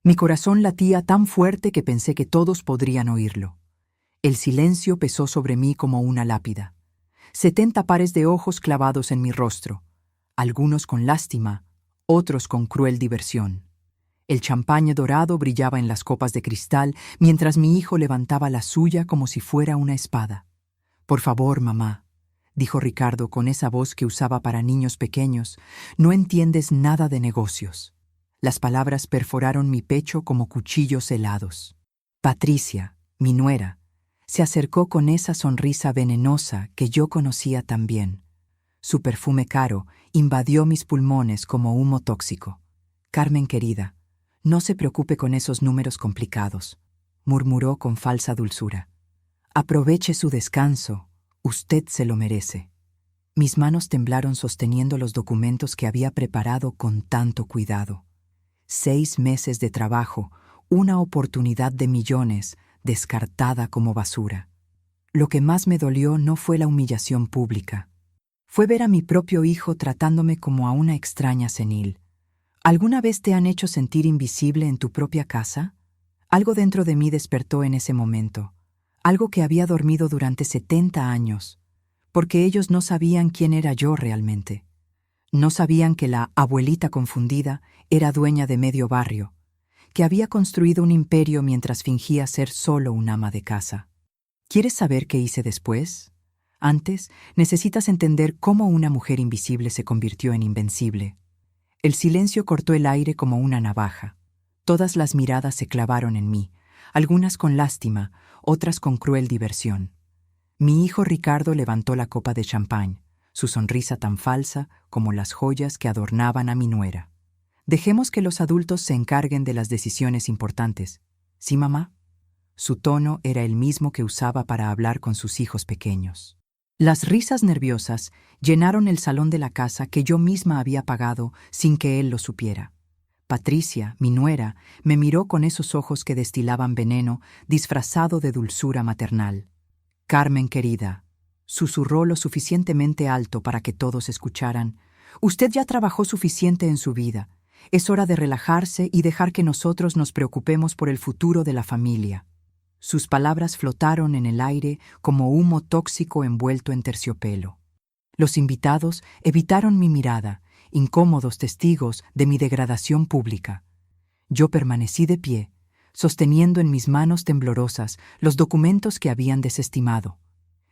Mi corazón latía tan fuerte que pensé que todos podrían oírlo. El silencio pesó sobre mí como una lápida. 70 pares de ojos clavados en mi rostro, algunos con lástima, otros con cruel diversión. El champaña dorado brillaba en las copas de cristal mientras mi hijo levantaba la suya como si fuera una espada. «Por favor, mamá», dijo Ricardo con esa voz que usaba para niños pequeños, «no entiendes nada de negocios». Las palabras perforaron mi pecho como cuchillos helados. Patricia, mi nuera, se acercó con esa sonrisa venenosa que yo conocía tan bien. Su perfume caro invadió mis pulmones como humo tóxico. «Carmen querida, no se preocupe con esos números complicados», murmuró con falsa dulzura. «Aproveche su descanso, usted se lo merece». Mis manos temblaron sosteniendo los documentos que había preparado con tanto cuidado. 6 meses de trabajo, una oportunidad de millones, descartada como basura. Lo que más me dolió no fue la humillación pública. Fue ver a mi propio hijo tratándome como a una extraña senil. ¿Alguna vez te han hecho sentir invisible en tu propia casa? Algo dentro de mí despertó en ese momento. Algo que había dormido durante 70 años, porque ellos no sabían quién era yo realmente. No sabían que la abuelita confundida era dueña de medio barrio, que había construido un imperio mientras fingía ser solo un ama de casa. ¿Quieres saber qué hice después? Antes, necesitas entender cómo una mujer invisible se convirtió en invencible. El silencio cortó el aire como una navaja. Todas las miradas se clavaron en mí, algunas con lástima, otras con cruel diversión. Mi hijo Ricardo levantó la copa de champán, su sonrisa tan falsa como las joyas que adornaban a mi nuera. «Dejemos que los adultos se encarguen de las decisiones importantes. ¿Sí, mamá?» Su tono era el mismo que usaba para hablar con sus hijos pequeños. Las risas nerviosas llenaron el salón de la casa que yo misma había pagado sin que él lo supiera. Patricia, mi nuera, me miró con esos ojos que destilaban veneno disfrazado de dulzura maternal. «Carmen querida», susurró lo suficientemente alto para que todos escucharan, «usted ya trabajó suficiente en su vida. Es hora de relajarse y dejar que nosotros nos preocupemos por el futuro de la familia». Sus palabras flotaron en el aire como humo tóxico envuelto en terciopelo. Los invitados evitaron mi mirada, incómodos testigos de mi degradación pública. Yo permanecí de pie, sosteniendo en mis manos temblorosas los documentos que habían desestimado.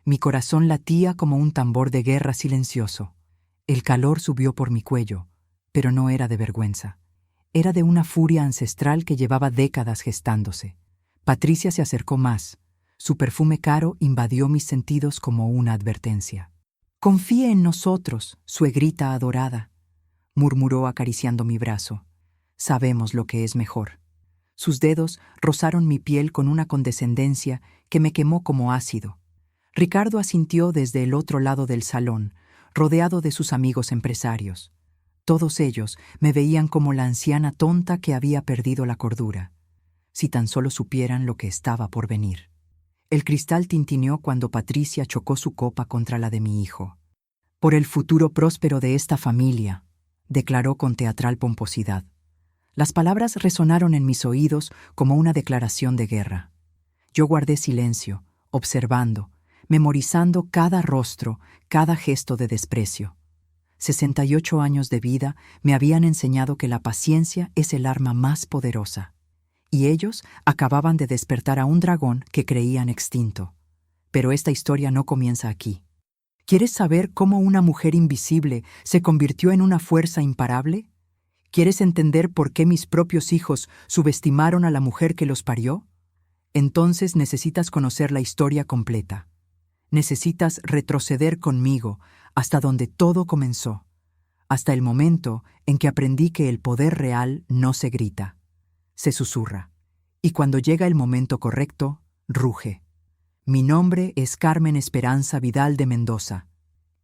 Mi corazón latía como un tambor de guerra silencioso. El calor subió por mi cuello, pero no era de vergüenza. Era de una furia ancestral que llevaba décadas gestándose. Patricia se acercó más. Su perfume caro invadió mis sentidos como una advertencia. «Confíe en nosotros, suegrita adorada», murmuró acariciando mi brazo. «Sabemos lo que es mejor». Sus dedos rozaron mi piel con una condescendencia que me quemó como ácido. Ricardo asintió desde el otro lado del salón, rodeado de sus amigos empresarios. Todos ellos me veían como la anciana tonta que había perdido la cordura. Si tan solo supieran lo que estaba por venir. El cristal tintineó cuando Patricia chocó su copa contra la de mi hijo. «Por el futuro próspero de esta familia», declaró con teatral pomposidad. Las palabras resonaron en mis oídos como una declaración de guerra. Yo guardé silencio, observando, memorizando cada rostro, cada gesto de desprecio. 68 años de vida me habían enseñado que la paciencia es el arma más poderosa. Y ellos acababan de despertar a un dragón que creían extinto. Pero esta historia no comienza aquí. ¿Quieres saber cómo una mujer invisible se convirtió en una fuerza imparable? ¿Quieres entender por qué mis propios hijos subestimaron a la mujer que los parió? Entonces necesitas conocer la historia completa. Necesitas retroceder conmigo hasta donde todo comenzó, hasta el momento en que aprendí que el poder real no se grita, se susurra, y cuando llega el momento correcto, ruge. Mi nombre es Carmen Esperanza Vidal de Mendoza,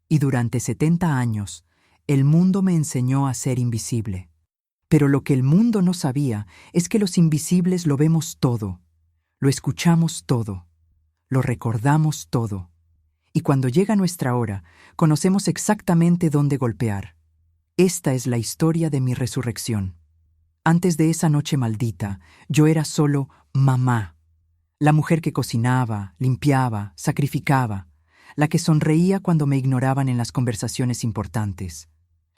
y durante 70 años el mundo me enseñó a ser invisible. Pero lo que el mundo no sabía es que los invisibles lo vemos todo, lo escuchamos todo, lo recordamos todo. Y cuando llega nuestra hora, conocemos exactamente dónde golpear. Esta es la historia de mi resurrección. Antes de esa noche maldita, yo era solo mamá, la mujer que cocinaba, limpiaba, sacrificaba, la que sonreía cuando me ignoraban en las conversaciones importantes,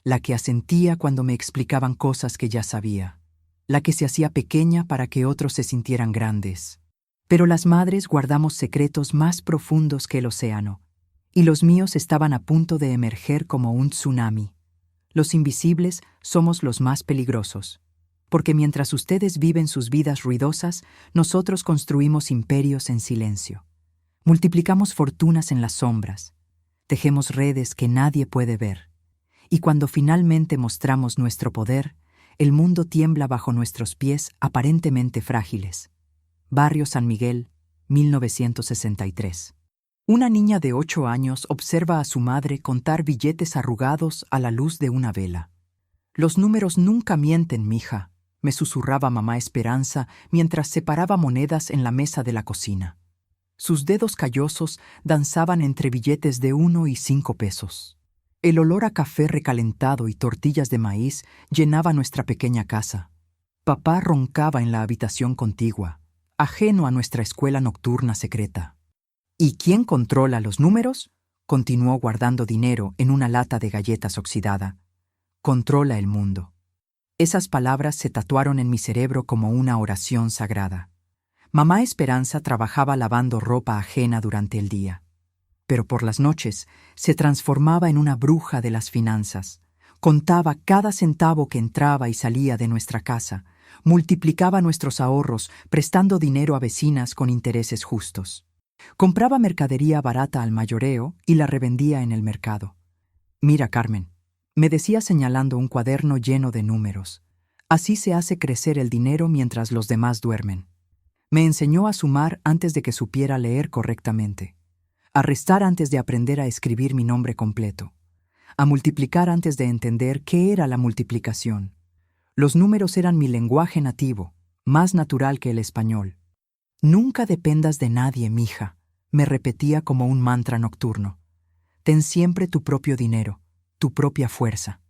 la que asentía cuando me explicaban cosas que ya sabía, la que se hacía pequeña para que otros se sintieran grandes. Pero las madres guardamos secretos más profundos que el océano, y los míos estaban a punto de emerger como un tsunami. Los invisibles somos los más peligrosos, porque mientras ustedes viven sus vidas ruidosas, nosotros construimos imperios en silencio. Multiplicamos fortunas en las sombras, tejemos redes que nadie puede ver, y cuando finalmente mostramos nuestro poder, el mundo tiembla bajo nuestros pies aparentemente frágiles. Barrio San Miguel, 1963. Una niña de 8 años observa a su madre contar billetes arrugados a la luz de una vela. «Los números nunca mienten, mija», me susurraba mamá Esperanza mientras separaba monedas en la mesa de la cocina. Sus dedos callosos danzaban entre billetes de 1 y 5 pesos. El olor a café recalentado y tortillas de maíz llenaba nuestra pequeña casa. Papá roncaba en la habitación contigua, ajeno a nuestra escuela nocturna secreta. ¿Y quién controla los números?, continuó guardando dinero en una lata de galletas oxidada. Controla el mundo. Esas palabras se tatuaron en mi cerebro como una oración sagrada. Mamá Esperanza trabajaba lavando ropa ajena durante el día, pero por las noches se transformaba en una bruja de las finanzas. Contaba cada centavo que entraba y salía de nuestra casa, multiplicaba nuestros ahorros prestando dinero a vecinas con intereses justos. Compraba mercadería barata al mayoreo y la revendía en el mercado. «Mira, Carmen», me decía señalando un cuaderno lleno de números, «así se hace crecer el dinero mientras los demás duermen». Me enseñó a sumar antes de que supiera leer correctamente, a restar antes de aprender a escribir mi nombre completo, a multiplicar antes de entender qué era la multiplicación. Los números eran mi lenguaje nativo, más natural que el español. «Nunca dependas de nadie, mija», me repetía como un mantra nocturno. «Ten siempre tu propio dinero, tu propia fuerza».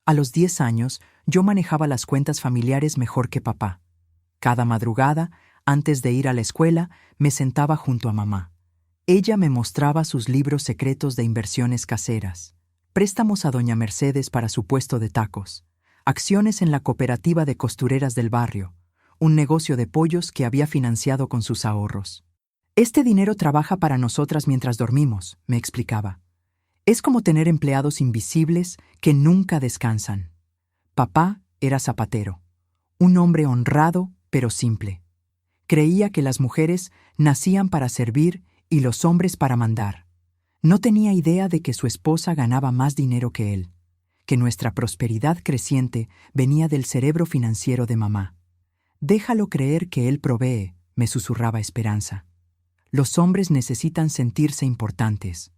A los 10 años, yo manejaba las cuentas familiares mejor que papá. Cada madrugada, antes de ir a la escuela, me sentaba junto a mamá. Ella me mostraba sus libros secretos de inversiones caseras, préstamos a doña Mercedes para su puesto de tacos, acciones en la cooperativa de costureras del barrio, un negocio de pollos que había financiado con sus ahorros. «Este dinero trabaja para nosotras mientras dormimos», me explicaba. «Es como tener empleados invisibles que nunca descansan». Papá era zapatero, un hombre honrado pero simple. Creía que las mujeres nacían para servir y los hombres para mandar. No tenía idea de que su esposa ganaba más dinero que él, que nuestra prosperidad creciente venía del cerebro financiero de mamá. «Déjalo creer que él provee», me susurraba Esperanza. «Los hombres necesitan sentirse importantes,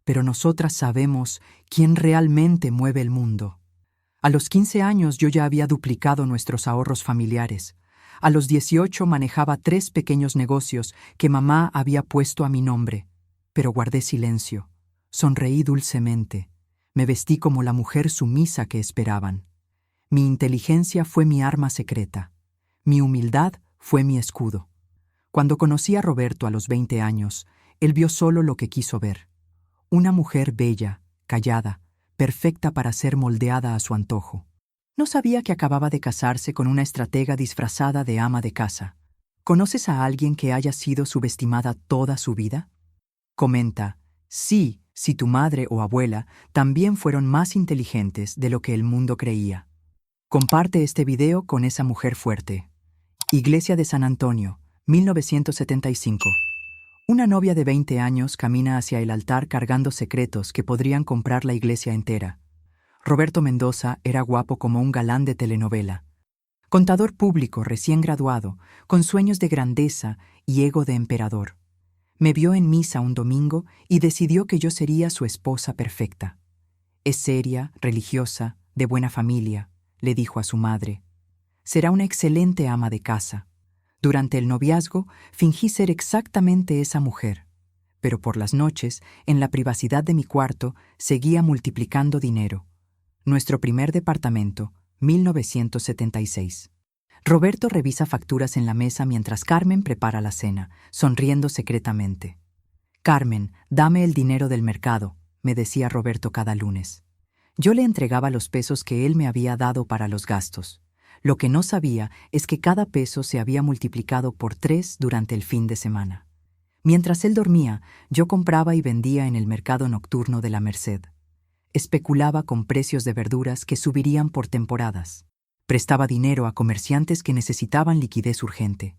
pero nosotras sabemos quién realmente mueve el mundo». A los 15 años yo ya había duplicado nuestros ahorros familiares. A los 18 manejaba 3 pequeños negocios que mamá había puesto a mi nombre, pero guardé silencio, sonreí dulcemente, me vestí como la mujer sumisa que esperaban. Mi inteligencia fue mi arma secreta, mi humildad fue mi escudo. Cuando conocí a Roberto a los 20 años, él vio solo lo que quiso ver. Una mujer bella, callada, perfecta para ser moldeada a su antojo. No sabía que acababa de casarse con una estratega disfrazada de ama de casa. ¿Conoces a alguien que haya sido subestimada toda su vida? Comenta, sí, si tu madre o abuela también fueron más inteligentes de lo que el mundo creía. Comparte este video con esa mujer fuerte. Iglesia de San Antonio, 1975. Una novia de 20 años camina hacia el altar cargando secretos que podrían comprar la iglesia entera. Roberto Mendoza era guapo como un galán de telenovela. Contador público recién graduado, con sueños de grandeza y ego de emperador. Me vio en misa un domingo y decidió que yo sería su esposa perfecta. «Es seria, religiosa, de buena familia», le dijo a su madre. «Será una excelente ama de casa». Durante el noviazgo fingí ser exactamente esa mujer, pero por las noches, en la privacidad de mi cuarto, seguía multiplicando dinero. Nuestro primer departamento, 1976. Roberto revisa facturas en la mesa mientras Carmen prepara la cena, sonriendo secretamente. «Carmen, dame el dinero del mercado», me decía Roberto cada lunes. Yo le entregaba los pesos que él me había dado para los gastos. Lo que no sabía es que cada peso se había multiplicado por 3 durante el fin de semana. Mientras él dormía, yo compraba y vendía en el mercado nocturno de la Merced. Especulaba con precios de verduras que subirían por temporadas. Prestaba dinero a comerciantes que necesitaban liquidez urgente.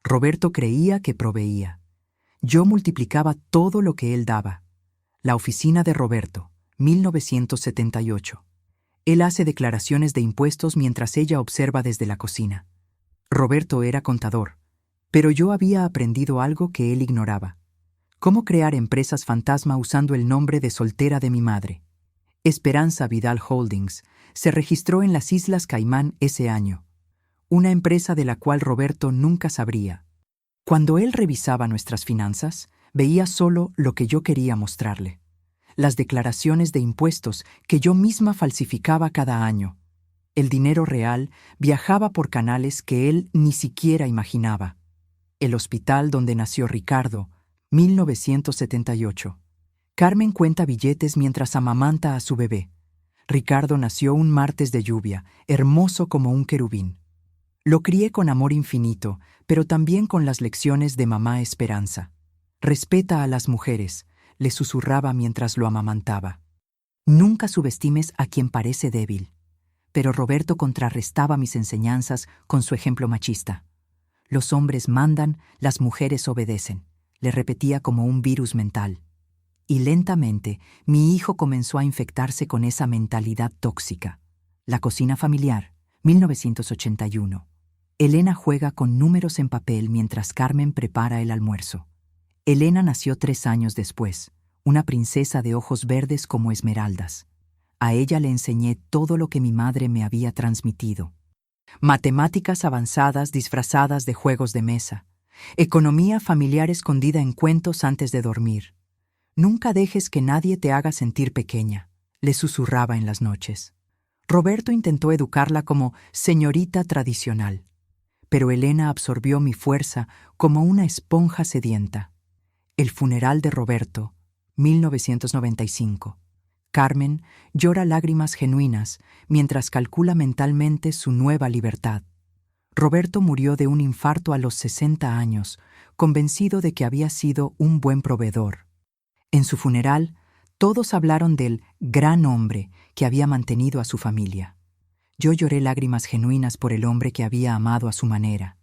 Roberto creía que proveía. Yo multiplicaba todo lo que él daba. La oficina de Roberto, 1978. Él hace declaraciones de impuestos mientras ella observa desde la cocina. Roberto era contador, pero yo había aprendido algo que él ignoraba. Cómo crear empresas fantasma usando el nombre de soltera de mi madre. Esperanza Vidal Holdings se registró en las Islas Caimán ese año, una empresa de la cual Roberto nunca sabría. Cuando él revisaba nuestras finanzas, veía solo lo que yo quería mostrarle. Las declaraciones de impuestos que yo misma falsificaba cada año. El dinero real viajaba por canales que él ni siquiera imaginaba. El hospital donde nació Ricardo, 1978. Carmen cuenta billetes mientras amamanta a su bebé. Ricardo nació un martes de lluvia, hermoso como un querubín. Lo crié con amor infinito, pero también con las lecciones de mamá Esperanza. Respeta a las mujeres, le susurraba mientras lo amamantaba. Nunca subestimes a quien parece débil. Pero Roberto contrarrestaba mis enseñanzas con su ejemplo machista. Los hombres mandan, las mujeres obedecen, le repetía como un virus mental. Y lentamente, mi hijo comenzó a infectarse con esa mentalidad tóxica. La cocina familiar, 1981. Elena juega con números en papel mientras Carmen prepara el almuerzo. Elena nació 3 años después, una princesa de ojos verdes como esmeraldas. A ella le enseñé todo lo que mi madre me había transmitido. Matemáticas avanzadas disfrazadas de juegos de mesa. Economía familiar escondida en cuentos antes de dormir. Nunca dejes que nadie te haga sentir pequeña, le susurraba en las noches. Roberto intentó educarla como señorita tradicional, pero Elena absorbió mi fuerza como una esponja sedienta. El funeral de Roberto, 1995. Carmen llora lágrimas genuinas mientras calcula mentalmente su nueva libertad. Roberto murió de un infarto a los 60 años, convencido de que había sido un buen proveedor. En su funeral, todos hablaron del gran hombre que había mantenido a su familia. Yo lloré lágrimas genuinas por el hombre que había amado a su manera,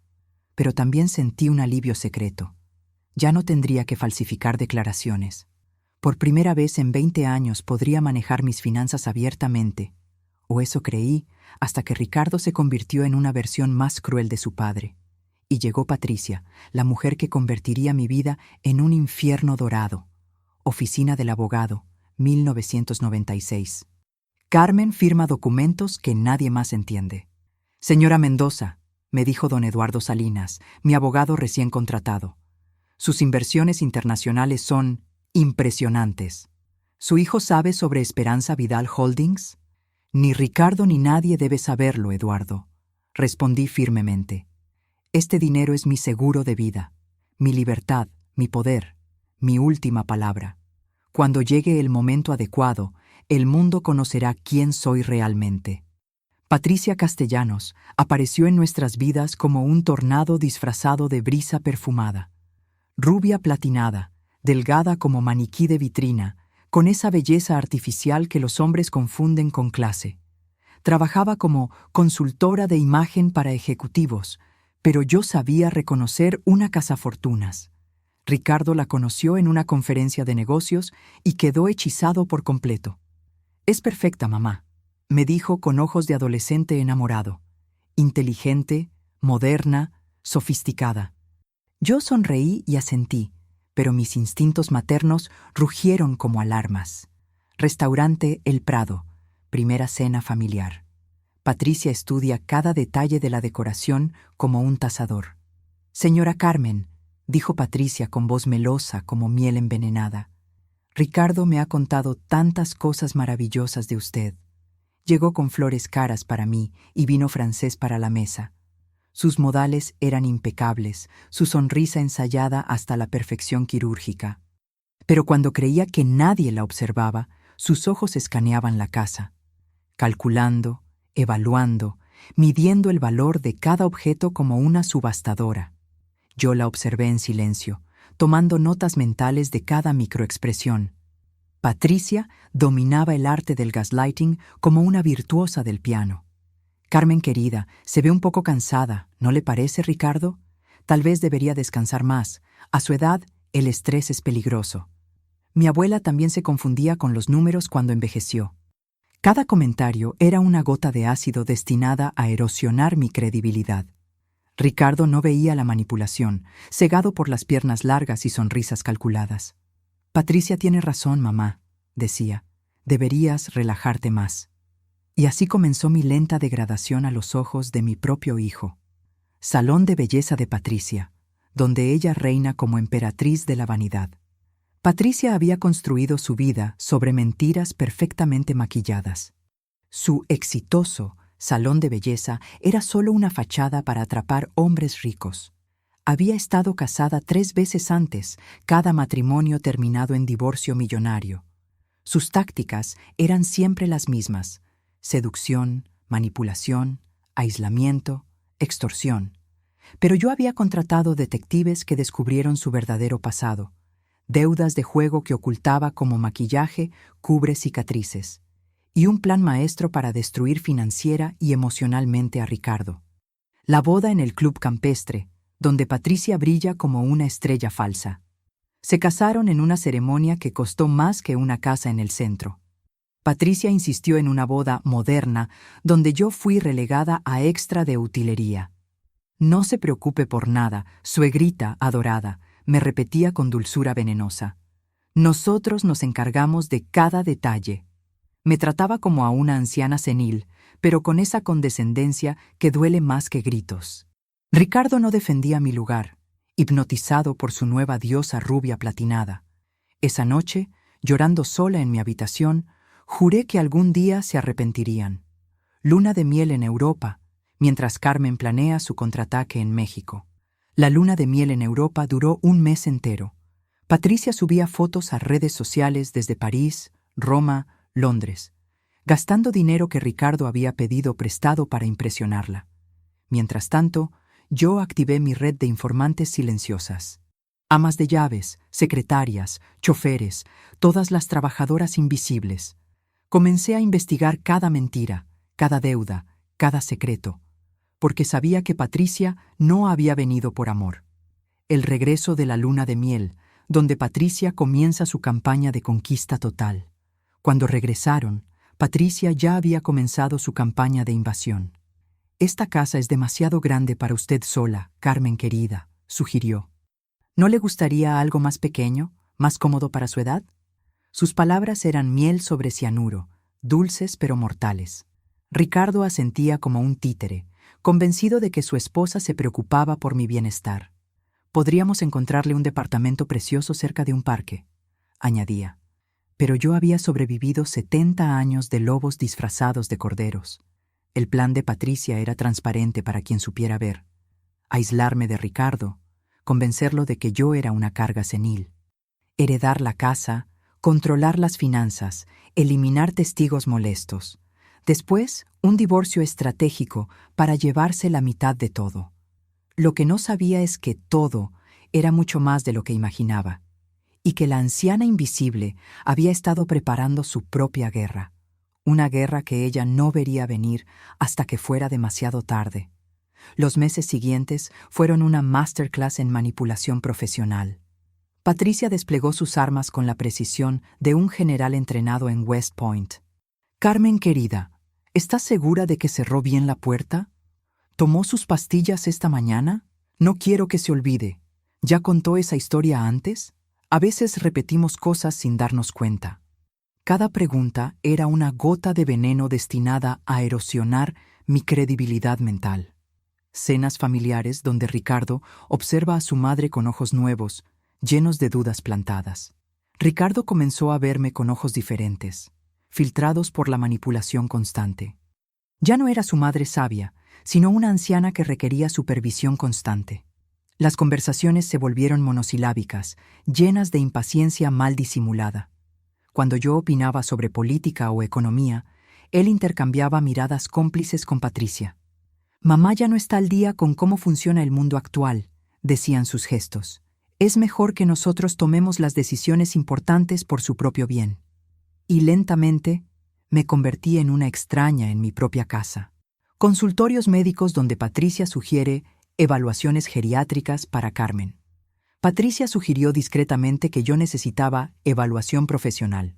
pero también sentí un alivio secreto. Ya no tendría que falsificar declaraciones. Por primera vez en 20 años podría manejar mis finanzas abiertamente, o eso creí, hasta que Ricardo se convirtió en una versión más cruel de su padre. Y llegó Patricia, la mujer que convertiría mi vida en un infierno dorado. Oficina del abogado, 1996. Carmen firma documentos que nadie más entiende. «Señora Mendoza», me dijo don Eduardo Salinas, mi abogado recién contratado. «Sus inversiones internacionales son impresionantes. ¿Su hijo sabe sobre Esperanza Vidal Holdings?» «Ni Ricardo ni nadie debe saberlo, Eduardo», respondí firmemente. «Este dinero es mi seguro de vida, mi libertad, mi poder, mi última palabra. Cuando llegue el momento adecuado, el mundo conocerá quién soy realmente». Patricia Castellanos apareció en nuestras vidas como un tornado disfrazado de brisa perfumada. Rubia platinada, delgada como maniquí de vitrina, con esa belleza artificial que los hombres confunden con clase. Trabajaba como consultora de imagen para ejecutivos, pero yo sabía reconocer una cazafortunas. Ricardo la conoció en una conferencia de negocios y quedó hechizado por completo. «Es perfecta, mamá», me dijo con ojos de adolescente enamorado. Inteligente, moderna, sofisticada. Yo sonreí y asentí, pero mis instintos maternos rugieron como alarmas. Restaurante El Prado, primera cena familiar. Patricia estudia cada detalle de la decoración como un tasador. «Señora Carmen», dijo Patricia con voz melosa como miel envenenada, «Ricardo me ha contado tantas cosas maravillosas de usted. Llegó con flores caras para mí y vino francés para la mesa. Sus modales eran impecables, su sonrisa ensayada hasta la perfección quirúrgica. Pero cuando creía que nadie la observaba, sus ojos escaneaban la casa, calculando, evaluando, midiendo el valor de cada objeto como una subastadora. Yo la observé en silencio, tomando notas mentales de cada microexpresión. Patricia dominaba el arte del gaslighting como una virtuosa del piano. Carmen querida, se ve un poco cansada, ¿no le parece, Ricardo? Tal vez debería descansar más. A su edad, el estrés es peligroso. Mi abuela también se confundía con los números cuando envejeció. Cada comentario era una gota de ácido destinada a erosionar mi credibilidad. Ricardo no veía la manipulación, cegado por las piernas largas y sonrisas calculadas. Patricia tiene razón, mamá, decía. Deberías relajarte más. Y así comenzó mi lenta degradación a los ojos de mi propio hijo. Salón de belleza de Patricia, donde ella reina como emperatriz de la vanidad. Patricia había construido su vida sobre mentiras perfectamente maquilladas. Su exitoso salón de belleza era solo una fachada para atrapar hombres ricos. Había estado casada 3 veces antes, cada matrimonio terminado en divorcio millonario. Sus tácticas eran siempre las mismas: seducción, manipulación, aislamiento, extorsión. Pero yo había contratado detectives que descubrieron su verdadero pasado, deudas de juego que ocultaba como maquillaje cubre cicatrices, y un plan maestro para destruir financiera y emocionalmente a Ricardo. La boda en el club campestre, donde Patricia brilla como una estrella falsa. Se casaron en una ceremonia que costó más que una casa en el centro. Patricia insistió en una boda moderna, donde yo fui relegada a extra de utilería. No se preocupe por nada, suegrita adorada, me repetía con dulzura venenosa. Nosotros nos encargamos de cada detalle. Me trataba como a una anciana senil, pero con esa condescendencia que duele más que gritos. Ricardo no defendía mi lugar, hipnotizado por su nueva diosa rubia platinada. Esa noche, llorando sola en mi habitación, juré que algún día se arrepentirían. Luna de miel en Europa, mientras Carmen planea su contraataque en México. La luna de miel en Europa duró 1 mes entero. Patricia subía fotos a redes sociales desde París, Roma, Londres, gastando dinero que Ricardo había pedido prestado para impresionarla. Mientras tanto, yo activé mi red de informantes silenciosas. Amas de llaves, secretarias, choferes, todas las trabajadoras invisibles. Comencé a investigar cada mentira, cada deuda, cada secreto, porque sabía que Patricia no había venido por amor. El regreso de la luna de miel, donde Patricia comienza su campaña de conquista total. Cuando regresaron, Patricia ya había comenzado su campaña de invasión. «Esta casa es demasiado grande para usted sola, Carmen querida», sugirió. «¿No le gustaría algo más pequeño, más cómodo para su edad?» Sus palabras eran miel sobre cianuro, dulces pero mortales. Ricardo asentía como un títere, convencido de que su esposa se preocupaba por mi bienestar. «Podríamos encontrarle un departamento precioso cerca de un parque», añadía. Pero yo había sobrevivido 70 años de lobos disfrazados de corderos. El plan de Patricia era transparente para quien supiera ver. Aislarme de Ricardo, convencerlo de que yo era una carga senil. Heredar la casa, controlar las finanzas, eliminar testigos molestos. Después, un divorcio estratégico para llevarse la mitad de todo. Lo que no sabía es que todo era mucho más de lo que imaginaba, y que la anciana invisible había estado preparando su propia guerra, una guerra que ella no vería venir hasta que fuera demasiado tarde. Los meses siguientes fueron una masterclass en manipulación profesional. Patricia desplegó sus armas con la precisión de un general entrenado en West Point. «Carmen querida, ¿estás segura de que cerró bien la puerta? ¿Tomó sus pastillas esta mañana? No quiero que se olvide. ¿Ya contó esa historia antes? A veces repetimos cosas sin darnos cuenta». Cada pregunta era una gota de veneno destinada a erosionar mi credibilidad mental. Cenas familiares donde Ricardo observa a su madre con ojos nuevos, llenos de dudas plantadas. Ricardo comenzó a verme con ojos diferentes, filtrados por la manipulación constante. Ya no era su madre sabia, sino una anciana que requería supervisión constante. Las conversaciones se volvieron monosilábicas, llenas de impaciencia mal disimulada. Cuando yo opinaba sobre política o economía, él intercambiaba miradas cómplices con Patricia. «Mamá ya no está al día con cómo funciona el mundo actual», decían sus gestos. «Es mejor que nosotros tomemos las decisiones importantes por su propio bien». Y lentamente me convertí en una extraña en mi propia casa. Consultorios médicos donde Patricia sugiere evaluaciones geriátricas para Carmen. Patricia sugirió discretamente que yo necesitaba evaluación profesional.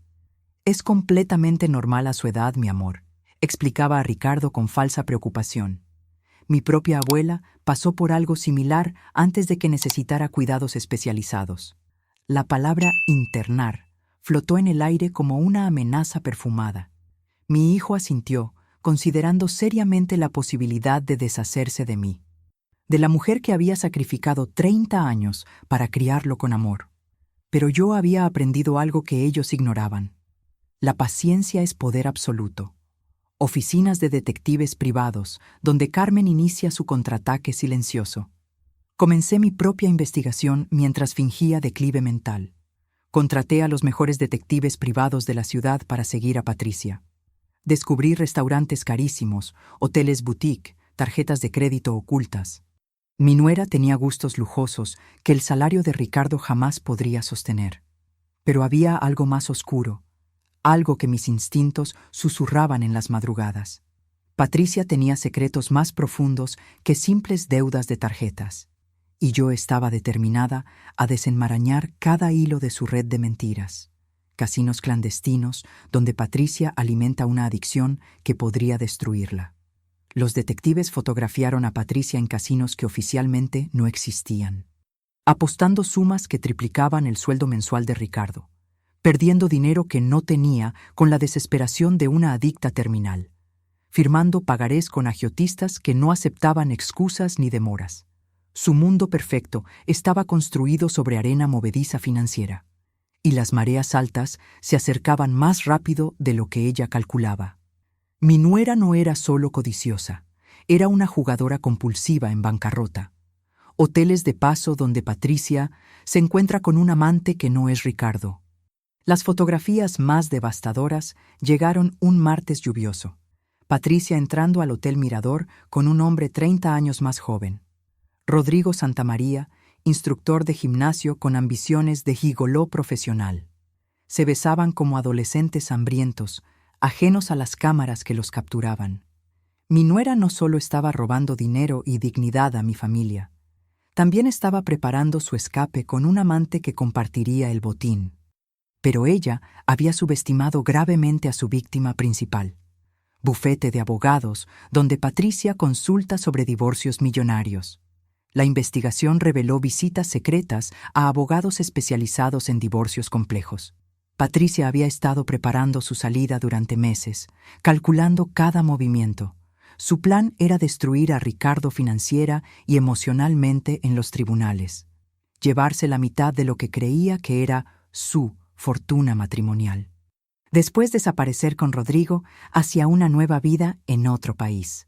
«Es completamente normal a su edad, mi amor», explicaba a Ricardo con falsa preocupación. Mi propia abuela pasó por algo similar antes de que necesitara cuidados especializados. La palabra internar flotó en el aire como una amenaza perfumada. Mi hijo asintió, considerando seriamente la posibilidad de deshacerse de mí, de la mujer que había sacrificado 30 años para criarlo con amor. Pero yo había aprendido algo que ellos ignoraban. La paciencia es poder absoluto. Oficinas de detectives privados, donde Carmen inicia su contraataque silencioso. Comencé mi propia investigación mientras fingía declive mental. Contraté a los mejores detectives privados de la ciudad para seguir a Patricia. Descubrí restaurantes carísimos, hoteles boutique, tarjetas de crédito ocultas. Mi nuera tenía gustos lujosos que el salario de Ricardo jamás podría sostener. Pero había algo más oscuro, algo que mis instintos susurraban en las madrugadas. Patricia tenía secretos más profundos que simples deudas de tarjetas, y yo estaba determinada a desenmarañar cada hilo de su red de mentiras. Casinos clandestinos donde Patricia alimenta una adicción que podría destruirla. Los detectives fotografiaron a Patricia en casinos que oficialmente no existían, apostando sumas que triplicaban el sueldo mensual de Ricardo, perdiendo dinero que no tenía con la desesperación de una adicta terminal, firmando pagarés con agiotistas que no aceptaban excusas ni demoras. Su mundo perfecto estaba construido sobre arena movediza financiera, y las mareas altas se acercaban más rápido de lo que ella calculaba. Mi nuera no era solo codiciosa, era una jugadora compulsiva en bancarrota. Hoteles de paso donde Patricia se encuentra con un amante que no es Ricardo. Las fotografías más devastadoras llegaron un martes lluvioso. Patricia entrando al Hotel Mirador con un hombre 30 años más joven. Rodrigo Santamaría, instructor de gimnasio con ambiciones de gigoló profesional. Se besaban como adolescentes hambrientos, ajenos a las cámaras que los capturaban. Mi nuera no solo estaba robando dinero y dignidad a mi familia, también estaba preparando su escape con un amante que compartiría el botín. Pero ella había subestimado gravemente a su víctima principal. Bufete de abogados, donde Patricia consulta sobre divorcios millonarios. La investigación reveló visitas secretas a abogados especializados en divorcios complejos. Patricia había estado preparando su salida durante meses, calculando cada movimiento. Su plan era destruir a Ricardo financiera y emocionalmente en los tribunales, llevarse la mitad de lo que creía que era su fortuna matrimonial. Después desaparecer con Rodrigo hacia una nueva vida en otro país.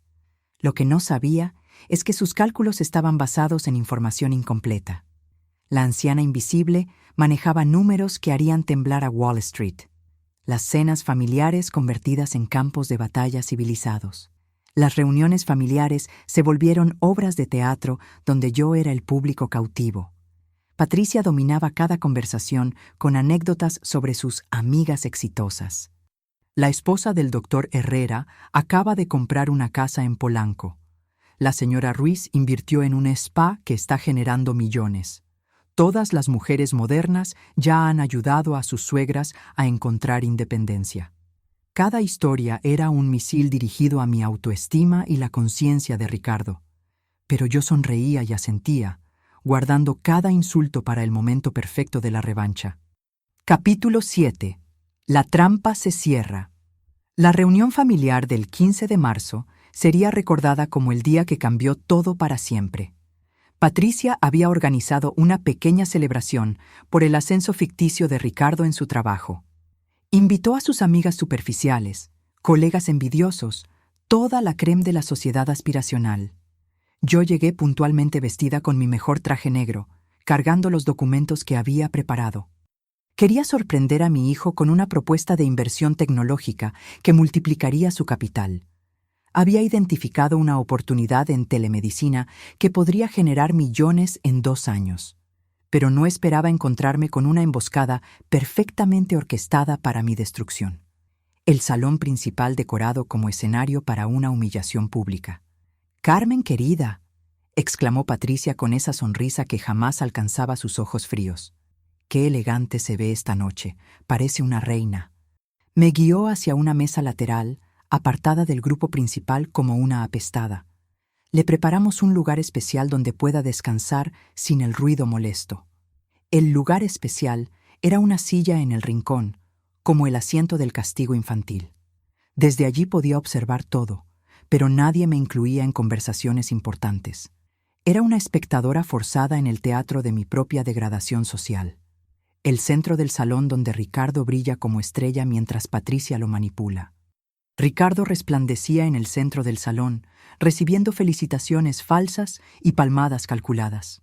Lo que no sabía es que sus cálculos estaban basados en información incompleta. La anciana invisible manejaba números que harían temblar a Wall Street. Las cenas familiares convertidas en campos de batalla civilizados. Las reuniones familiares se volvieron obras de teatro donde yo era el público cautivo. Patricia dominaba cada conversación con anécdotas sobre sus amigas exitosas. La esposa del doctor Herrera acaba de comprar una casa en Polanco. La señora Ruiz invirtió en un spa que está generando millones. Todas las mujeres modernas ya han ayudado a sus suegras a encontrar independencia. Cada historia era un misil dirigido a mi autoestima y la conciencia de Ricardo. Pero yo sonreía y asentía, guardando cada insulto para el momento perfecto de la revancha. Capítulo 7. La trampa se cierra. La reunión familiar del 15 de marzo sería recordada como el día que cambió todo para siempre. Patricia había organizado una pequeña celebración por el ascenso ficticio de Ricardo en su trabajo. Invitó a sus amigas superficiales, colegas envidiosos, Toda la crème de la sociedad aspiracional. Yo llegué puntualmente vestida con mi mejor traje negro, cargando los documentos que había preparado. Quería sorprender a mi hijo con una propuesta de inversión tecnológica que multiplicaría su capital. Había identificado una oportunidad en telemedicina que podría generar millones en 2 años, pero no esperaba encontrarme con una emboscada perfectamente orquestada para mi destrucción. El salón principal decorado como escenario para una humillación pública. «Carmen, querida», exclamó Patricia con esa sonrisa que jamás alcanzaba sus ojos fríos. «Qué elegante se ve esta noche, parece una reina». Me guió hacia una mesa lateral, apartada del grupo principal como una apestada. Le preparamos un lugar especial donde pueda descansar sin el ruido molesto. El lugar especial era una silla en el rincón, como el asiento del castigo infantil. Desde allí podía observar todo, pero nadie me incluía en conversaciones importantes. Era una espectadora forzada en el teatro de mi propia degradación social. El centro del salón donde Ricardo brilla como estrella mientras Patricia lo manipula. Ricardo resplandecía en el centro del salón, recibiendo felicitaciones falsas y palmadas calculadas.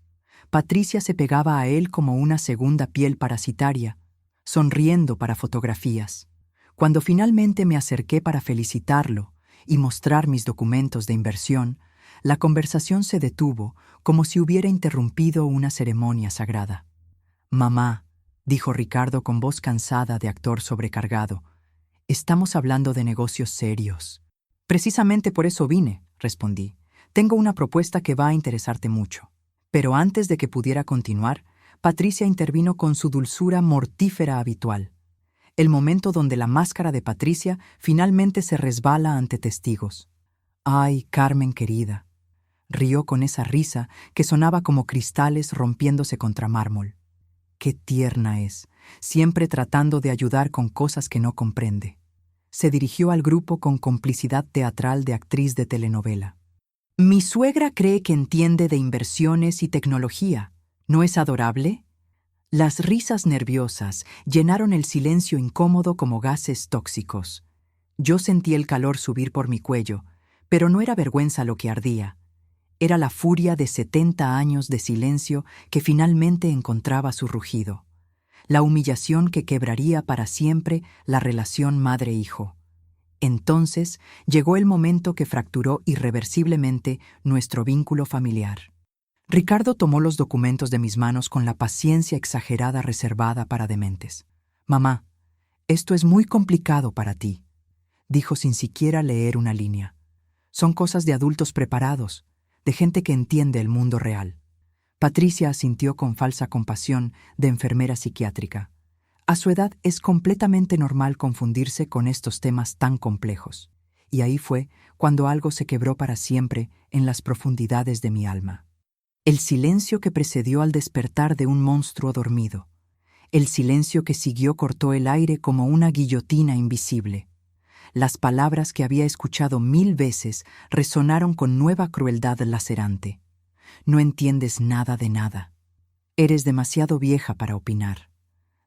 Patricia se pegaba a él como una segunda piel parasitaria, sonriendo para fotografías. Cuando finalmente me acerqué para felicitarlo y mostrar mis documentos de inversión, la conversación se detuvo como si hubiera interrumpido una ceremonia sagrada. «Mamá», dijo Ricardo con voz cansada de actor sobrecargado, «estamos hablando de negocios serios». «Precisamente por eso vine», respondí. «Tengo una propuesta que va a interesarte mucho». Pero antes de que pudiera continuar, Patricia intervino con su dulzura mortífera habitual. El momento donde la máscara de Patricia finalmente se resbala ante testigos. «Ay, Carmen querida», rió con esa risa que sonaba como cristales rompiéndose contra mármol. «Qué tierna es, siempre tratando de ayudar con cosas que no comprende». Se dirigió al grupo con complicidad teatral de actriz de telenovela. «Mi suegra cree que entiende de inversiones y tecnología. ¿No es adorable?». Las risas nerviosas llenaron el silencio incómodo como gases tóxicos. Yo sentí el calor subir por mi cuello, pero no era vergüenza lo que ardía. Era la furia de 70 años de silencio que finalmente encontraba su rugido. La humillación que quebraría para siempre la relación madre-hijo. Entonces llegó el momento que fracturó irreversiblemente nuestro vínculo familiar. Ricardo tomó los documentos de mis manos con la paciencia exagerada reservada para dementes. «Mamá, esto es muy complicado para ti», dijo sin siquiera leer una línea. «Son cosas de adultos preparados, de gente que entiende el mundo real». Patricia asintió con falsa compasión de enfermera psiquiátrica. A su edad es completamente normal confundirse con estos temas tan complejos. Y ahí fue cuando algo se quebró para siempre en las profundidades de mi alma. El silencio que precedió al despertar de un monstruo dormido. El silencio que siguió cortó el aire como una guillotina invisible. Las palabras que había escuchado 1000 veces resonaron con nueva crueldad lacerante. «No entiendes nada de nada. Eres demasiado vieja para opinar.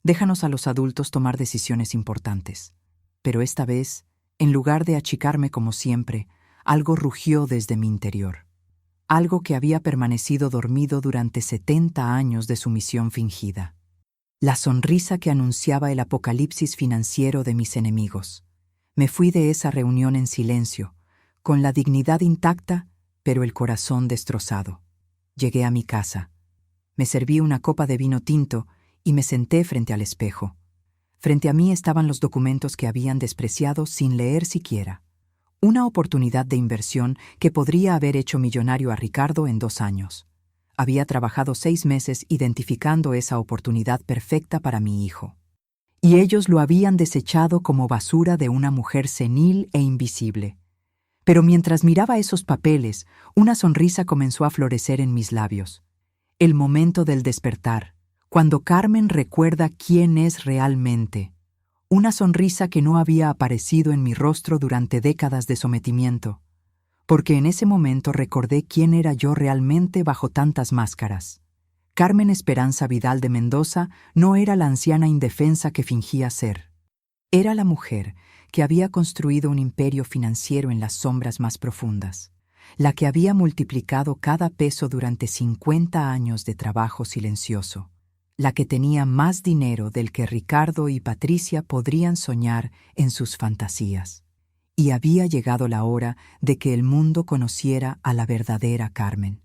Déjanos a los adultos tomar decisiones importantes». Pero esta vez, en lugar de achicarme como siempre, algo rugió desde mi interior. Algo que había permanecido dormido durante 70 años de sumisión fingida. La sonrisa que anunciaba el apocalipsis financiero de mis enemigos. Me fui de esa reunión en silencio, con la dignidad intacta, pero el corazón destrozado. Llegué a mi casa. Me serví una copa de vino tinto y me senté frente al espejo. Frente a mí estaban los documentos que habían despreciado sin leer siquiera. Una oportunidad de inversión que podría haber hecho millonario a Ricardo en 2 años. Había trabajado 6 meses identificando esa oportunidad perfecta para mi hijo. Y ellos lo habían desechado como basura de una mujer senil e invisible. Pero mientras miraba esos papeles, una sonrisa comenzó a florecer en mis labios. El momento del despertar, cuando Carmen recuerda quién es realmente. Una sonrisa que no había aparecido en mi rostro durante décadas de sometimiento, porque en ese momento recordé quién era yo realmente bajo tantas máscaras. Carmen Esperanza Vidal de Mendoza no era la anciana indefensa que fingía ser. Era la mujer que había construido un imperio financiero en las sombras más profundas, la que había multiplicado cada peso durante 50 años de trabajo silencioso, la que tenía más dinero del que Ricardo y Patricia podrían soñar en sus fantasías. Y había llegado la hora de que el mundo conociera a la verdadera Carmen.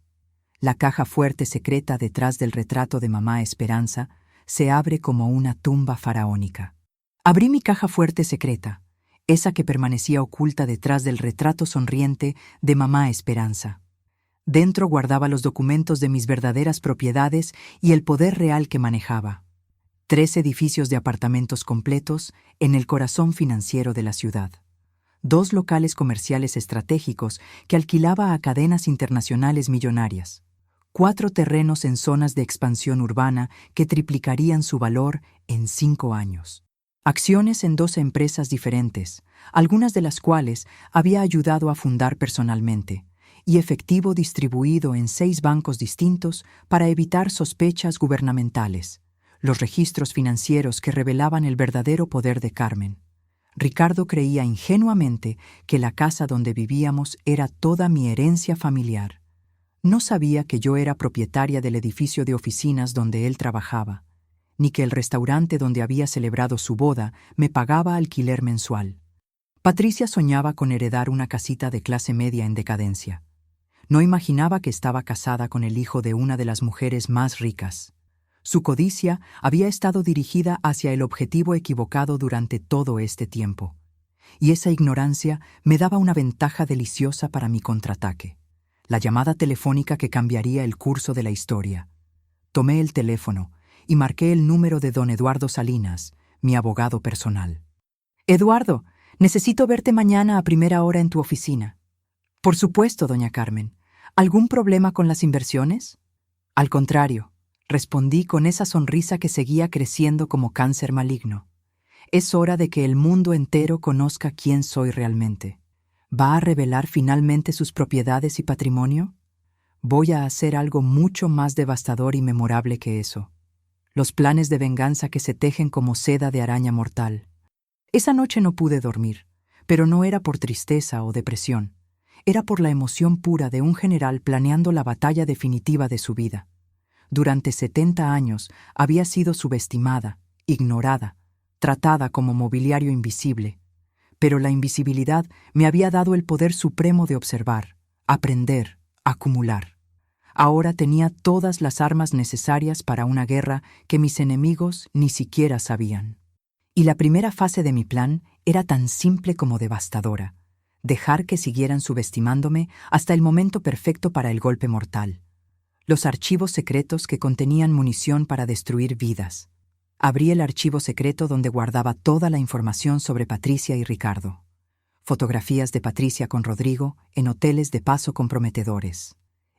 La caja fuerte secreta detrás del retrato de Mamá Esperanza se abre como una tumba faraónica. Abrí mi caja fuerte secreta, esa que permanecía oculta detrás del retrato sonriente de Mamá Esperanza. Dentro guardaba los documentos de mis verdaderas propiedades y el poder real que manejaba. 3 edificios de apartamentos completos en el corazón financiero de la ciudad. 2 locales comerciales estratégicos que alquilaba a cadenas internacionales millonarias. 4 terrenos en zonas de expansión urbana que triplicarían su valor en 5 años. Acciones en 12 empresas diferentes, algunas de las cuales había ayudado a fundar personalmente, y efectivo distribuido en 6 bancos distintos para evitar sospechas gubernamentales, los registros financieros que revelaban el verdadero poder de Carmen. Ricardo creía ingenuamente que la casa donde vivíamos era toda mi herencia familiar. No sabía que yo era propietaria del edificio de oficinas donde él trabajaba, ni que el restaurante donde había celebrado su boda me pagaba alquiler mensual. Patricia soñaba con heredar una casita de clase media en decadencia. No imaginaba que estaba casada con el hijo de una de las mujeres más ricas. Su codicia había estado dirigida hacia el objetivo equivocado durante todo este tiempo, y esa ignorancia me daba una ventaja deliciosa para mi contraataque, la llamada telefónica que cambiaría el curso de la historia. Tomé el teléfono y marqué el número de don Eduardo Salinas, mi abogado personal. «Eduardo, necesito verte mañana a primera hora en tu oficina». «Por supuesto, doña Carmen. ¿Algún problema con las inversiones?» «Al contrario», respondí con esa sonrisa que seguía creciendo como cáncer maligno. «Es hora de que el mundo entero conozca quién soy realmente. ¿Va a revelar finalmente sus propiedades y patrimonio? Voy a hacer algo mucho más devastador y memorable que eso. Los planes de venganza que se tejen como seda de araña mortal». Esa noche no pude dormir, pero no era por tristeza o depresión. Era por la emoción pura de un general planeando la batalla definitiva de su vida. Durante 70 años había sido subestimada, ignorada, tratada como mobiliario invisible. Pero la invisibilidad me había dado el poder supremo de observar, aprender, acumular. Ahora tenía todas las armas necesarias para una guerra que mis enemigos ni siquiera sabían. Y la primera fase de mi plan era tan simple como devastadora: dejar que siguieran subestimándome hasta el momento perfecto para el golpe mortal. Los archivos secretos que contenían munición para destruir vidas. Abrí el archivo secreto donde guardaba toda la información sobre Patricia y Ricardo. Fotografías de Patricia con Rodrigo en hoteles de paso comprometedores.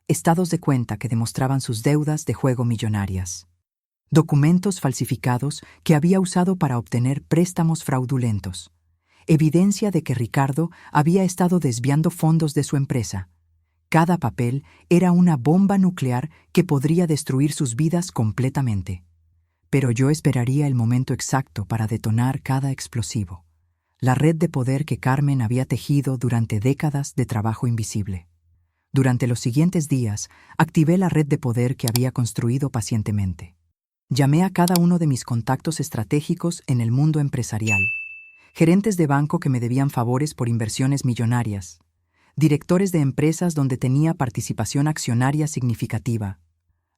Estados de cuenta que demostraban sus deudas de juego millonarias. Documentos falsificados que había usado para obtener préstamos fraudulentos. Evidencia de que Ricardo había estado desviando fondos de su empresa. Cada papel era una bomba nuclear que podría destruir sus vidas completamente. Pero yo esperaría el momento exacto para detonar cada explosivo. La red de poder que Carmen había tejido durante décadas de trabajo invisible. Durante los siguientes días, activé la red de poder que había construido pacientemente. Llamé a cada uno de mis contactos estratégicos en el mundo empresarial. Gerentes de banco que me debían favores por inversiones millonarias. Directores de empresas donde tenía participación accionaria significativa.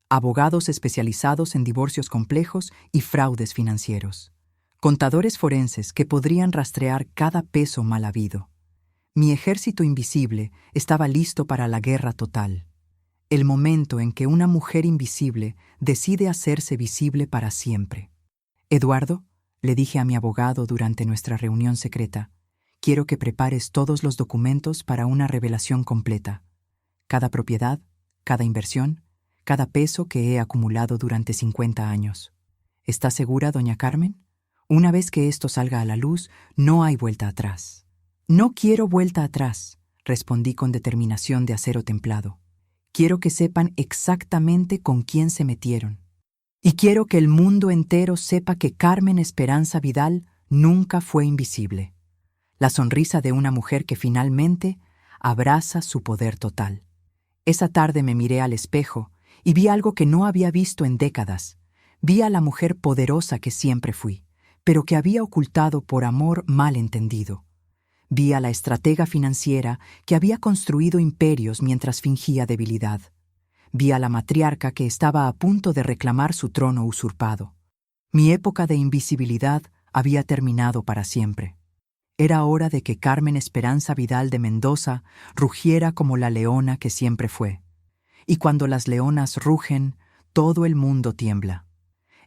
Abogados especializados en divorcios complejos y fraudes financieros. Contadores forenses que podrían rastrear cada peso mal habido. Mi ejército invisible estaba listo para la guerra total. El momento en que una mujer invisible decide hacerse visible para siempre. «Eduardo», le dije a mi abogado durante nuestra reunión secreta, «quiero que prepares todos los documentos para una revelación completa. Cada propiedad, cada inversión, cada peso que he acumulado durante 50 años. ¿Está segura, doña Carmen? Una vez que esto salga a la luz, no hay vuelta atrás». «No quiero vuelta atrás», respondí con determinación de acero templado. «Quiero que sepan exactamente con quién se metieron. Y quiero que el mundo entero sepa que Carmen Esperanza Vidal nunca fue invisible. La sonrisa de una mujer que finalmente abraza su poder total. Esa tarde me miré al espejo y vi algo que no había visto en décadas. Vi a la mujer poderosa que siempre fui, pero que había ocultado por amor mal entendido. Vi a la estratega financiera que había construido imperios mientras fingía debilidad. Vi a la matriarca que estaba a punto de reclamar su trono usurpado. Mi época de invisibilidad había terminado para siempre. Era hora de que Carmen Esperanza Vidal de Mendoza rugiera como la leona que siempre fue. Y cuando las leonas rugen, todo el mundo tiembla.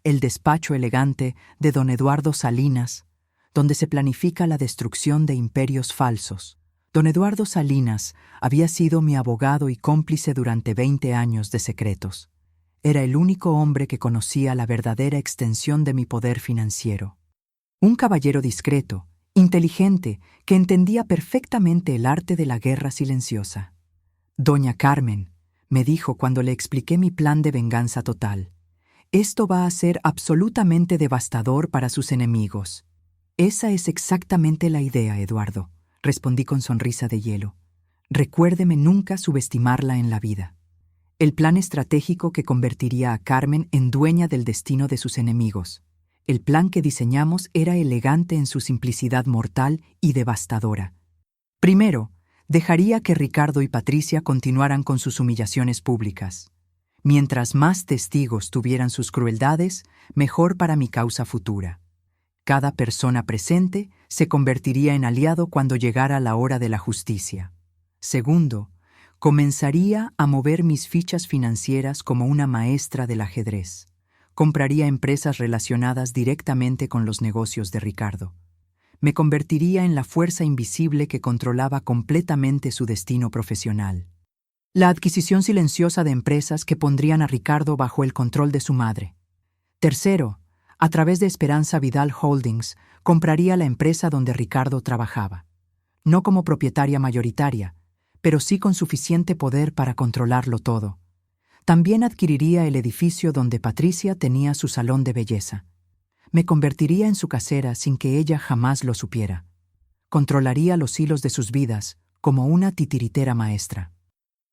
El despacho elegante de don Eduardo Salinas, donde se planifica la destrucción de imperios falsos. Don Eduardo Salinas había sido mi abogado y cómplice durante 20 años de secretos. Era el único hombre que conocía la verdadera extensión de mi poder financiero. Un caballero discreto, inteligente, que entendía perfectamente el arte de la guerra silenciosa. Doña Carmen, me dijo cuando le expliqué mi plan de venganza total, esto va a ser absolutamente devastador para sus enemigos. Esa es exactamente la idea, Eduardo, respondí con sonrisa de hielo. Recuérdeme nunca subestimarla en la vida. El plan estratégico que convertiría a Carmen en dueña del destino de sus enemigos. El plan que diseñamos era elegante en su simplicidad mortal y devastadora. Primero, dejaría que Ricardo y Patricia continuaran con sus humillaciones públicas. Mientras más testigos tuvieran sus crueldades, mejor para mi causa futura. Cada persona presente se convertiría en aliado cuando llegara la hora de la justicia. Segundo, comenzaría a mover mis fichas financieras como una maestra del ajedrez. Compraría empresas relacionadas directamente con los negocios de Ricardo. Me convertiría en la fuerza invisible que controlaba completamente su destino profesional. La adquisición silenciosa de empresas que pondrían a Ricardo bajo el control de su madre. Tercero, a través de Esperanza Vidal Holdings, compraría la empresa donde Ricardo trabajaba. No como propietaria mayoritaria, pero sí con suficiente poder para controlarlo todo. También adquiriría el edificio donde Patricia tenía su salón de belleza. Me convertiría en su casera sin que ella jamás lo supiera. Controlaría los hilos de sus vidas como una titiritera maestra.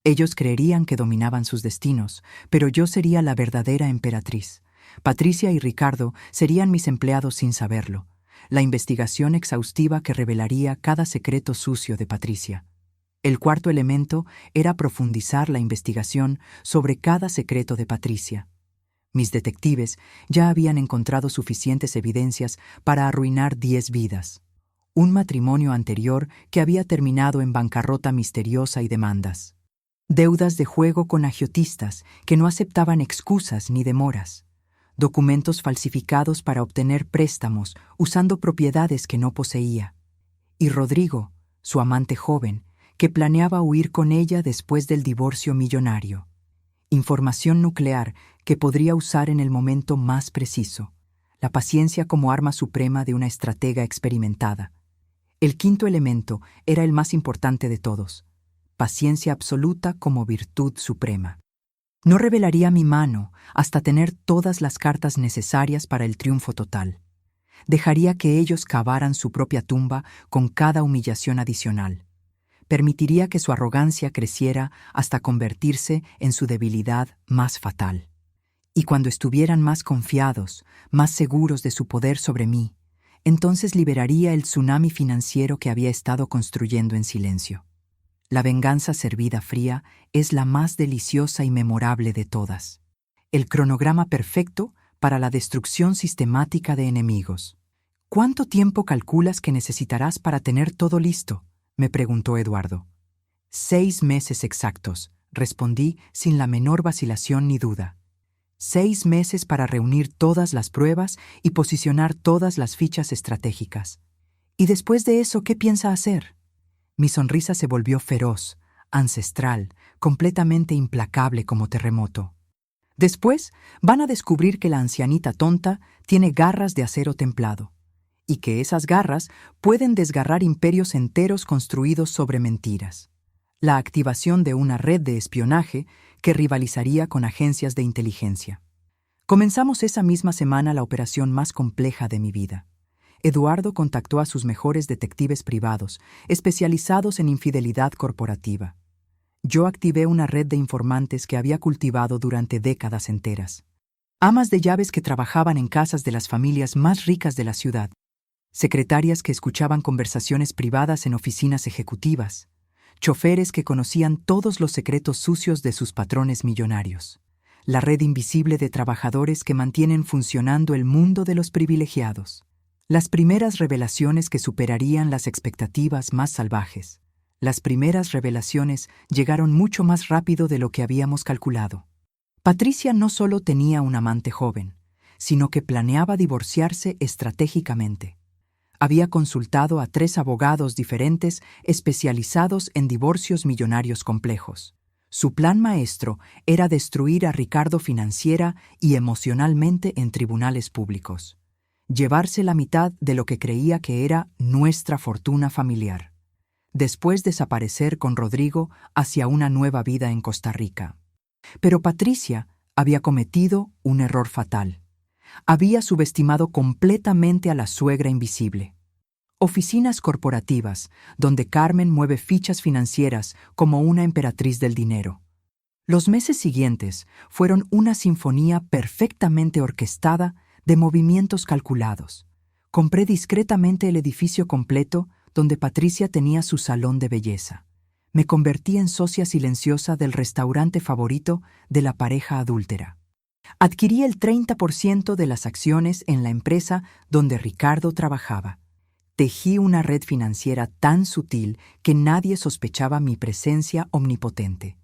Ellos creerían que dominaban sus destinos, pero yo sería la verdadera emperatriz. Patricia y Ricardo serían mis empleados sin saberlo. La investigación exhaustiva que revelaría cada secreto sucio de Patricia. El cuarto elemento era profundizar la investigación sobre cada secreto de Patricia. Mis detectives ya habían encontrado suficientes evidencias para arruinar 10 vidas. Un matrimonio anterior que había terminado en bancarrota misteriosa y demandas. Deudas de juego con agiotistas que no aceptaban excusas ni demoras. Documentos falsificados para obtener préstamos usando propiedades que no poseía. Y Rodrigo, su amante joven, que planeaba huir con ella después del divorcio millonario. Información nuclear que podría usar en el momento más preciso. La paciencia como arma suprema de una estratega experimentada. El quinto elemento era el más importante de todos. Paciencia absoluta como virtud suprema. No revelaría mi mano hasta tener todas las cartas necesarias para el triunfo total. Dejaría que ellos cavaran su propia tumba con cada humillación adicional. Permitiría que su arrogancia creciera hasta convertirse en su debilidad más fatal. Y cuando estuvieran más confiados, más seguros de su poder sobre mí, entonces liberaría el tsunami financiero que había estado construyendo en silencio. La venganza servida fría es la más deliciosa y memorable de todas. El cronograma perfecto para la destrucción sistemática de enemigos. ¿Cuánto tiempo calculas que necesitarás para tener todo listo?, me preguntó Eduardo. 6 meses exactos, respondí sin la menor vacilación ni duda. 6 meses para reunir todas las pruebas y posicionar todas las fichas estratégicas. ¿Y después de eso qué piensa hacer? Mi sonrisa se volvió feroz, ancestral, completamente implacable como terremoto. Después van a descubrir que la ancianita tonta tiene garras de acero templado, y que esas garras pueden desgarrar imperios enteros construidos sobre mentiras. La activación de una red de espionaje que rivalizaría con agencias de inteligencia. Comenzamos esa misma semana la operación más compleja de mi vida. Eduardo contactó a sus mejores detectives privados, especializados en infidelidad corporativa. Yo activé una red de informantes que había cultivado durante décadas enteras. Amas de llaves que trabajaban en casas de las familias más ricas de la ciudad. Secretarias que escuchaban conversaciones privadas en oficinas ejecutivas. Choferes que conocían todos los secretos sucios de sus patrones millonarios. La red invisible de trabajadores que mantienen funcionando el mundo de los privilegiados. Las primeras revelaciones que superarían las expectativas más salvajes. Las primeras revelaciones llegaron mucho más rápido de lo que habíamos calculado. Patricia no solo tenía un amante joven, sino que planeaba divorciarse estratégicamente. Había consultado a 3 abogados diferentes especializados en divorcios millonarios complejos. Su plan maestro era destruir a Ricardo financiera y emocionalmente en tribunales públicos. Llevarse la mitad de lo que creía que era nuestra fortuna familiar. Después desaparecer con Rodrigo hacia una nueva vida en Costa Rica. Pero Patricia había cometido un error fatal. Había subestimado completamente a la suegra invisible. Oficinas corporativas, donde Carmen mueve fichas financieras como una emperatriz del dinero. Los meses siguientes fueron una sinfonía perfectamente orquestada de movimientos calculados. Compré discretamente el edificio completo donde Patricia tenía su salón de belleza. Me convertí en socia silenciosa del restaurante favorito de la pareja adúltera. Adquirí el 30% de las acciones en la empresa donde Ricardo trabajaba. Tejí una red financiera tan sutil que nadie sospechaba mi presencia omnipotente.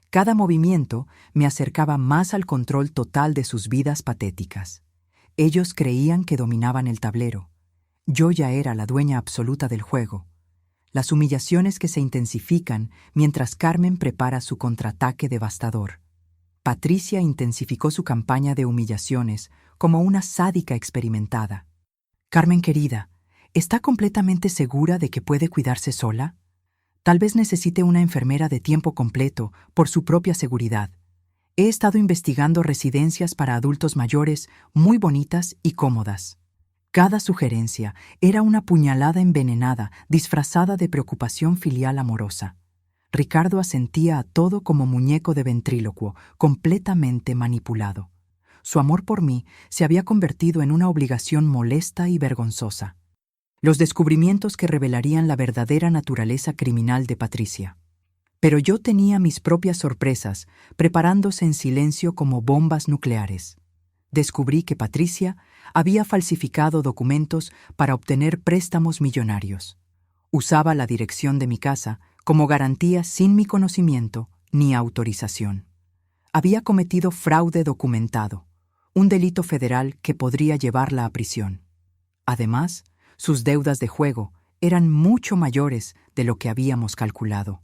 Cada movimiento me acercaba más al control total de sus vidas patéticas. Ellos creían que dominaban el tablero. Yo ya era la dueña absoluta del juego. Las humillaciones que se intensifican mientras Carmen prepara su contraataque devastador. Patricia intensificó su campaña de humillaciones como una sádica experimentada. Carmen querida, ¿está completamente segura de que puede cuidarse sola? Tal vez necesite una enfermera de tiempo completo por su propia seguridad. He estado investigando residencias para adultos mayores muy bonitas y cómodas. Cada sugerencia era una puñalada envenenada disfrazada de preocupación filial amorosa. Ricardo asentía a todo como muñeco de ventrílocuo, completamente manipulado. Su amor por mí se había convertido en una obligación molesta y vergonzosa. Los descubrimientos que revelarían la verdadera naturaleza criminal de Patricia. Pero yo tenía mis propias sorpresas, preparándose en silencio como bombas nucleares. Descubrí que Patricia había falsificado documentos para obtener préstamos millonarios. Usaba la dirección de mi casa como garantía sin mi conocimiento ni autorización. Había cometido fraude documentado, un delito federal que podría llevarla a prisión. Además, sus deudas de juego eran mucho mayores de lo que habíamos calculado.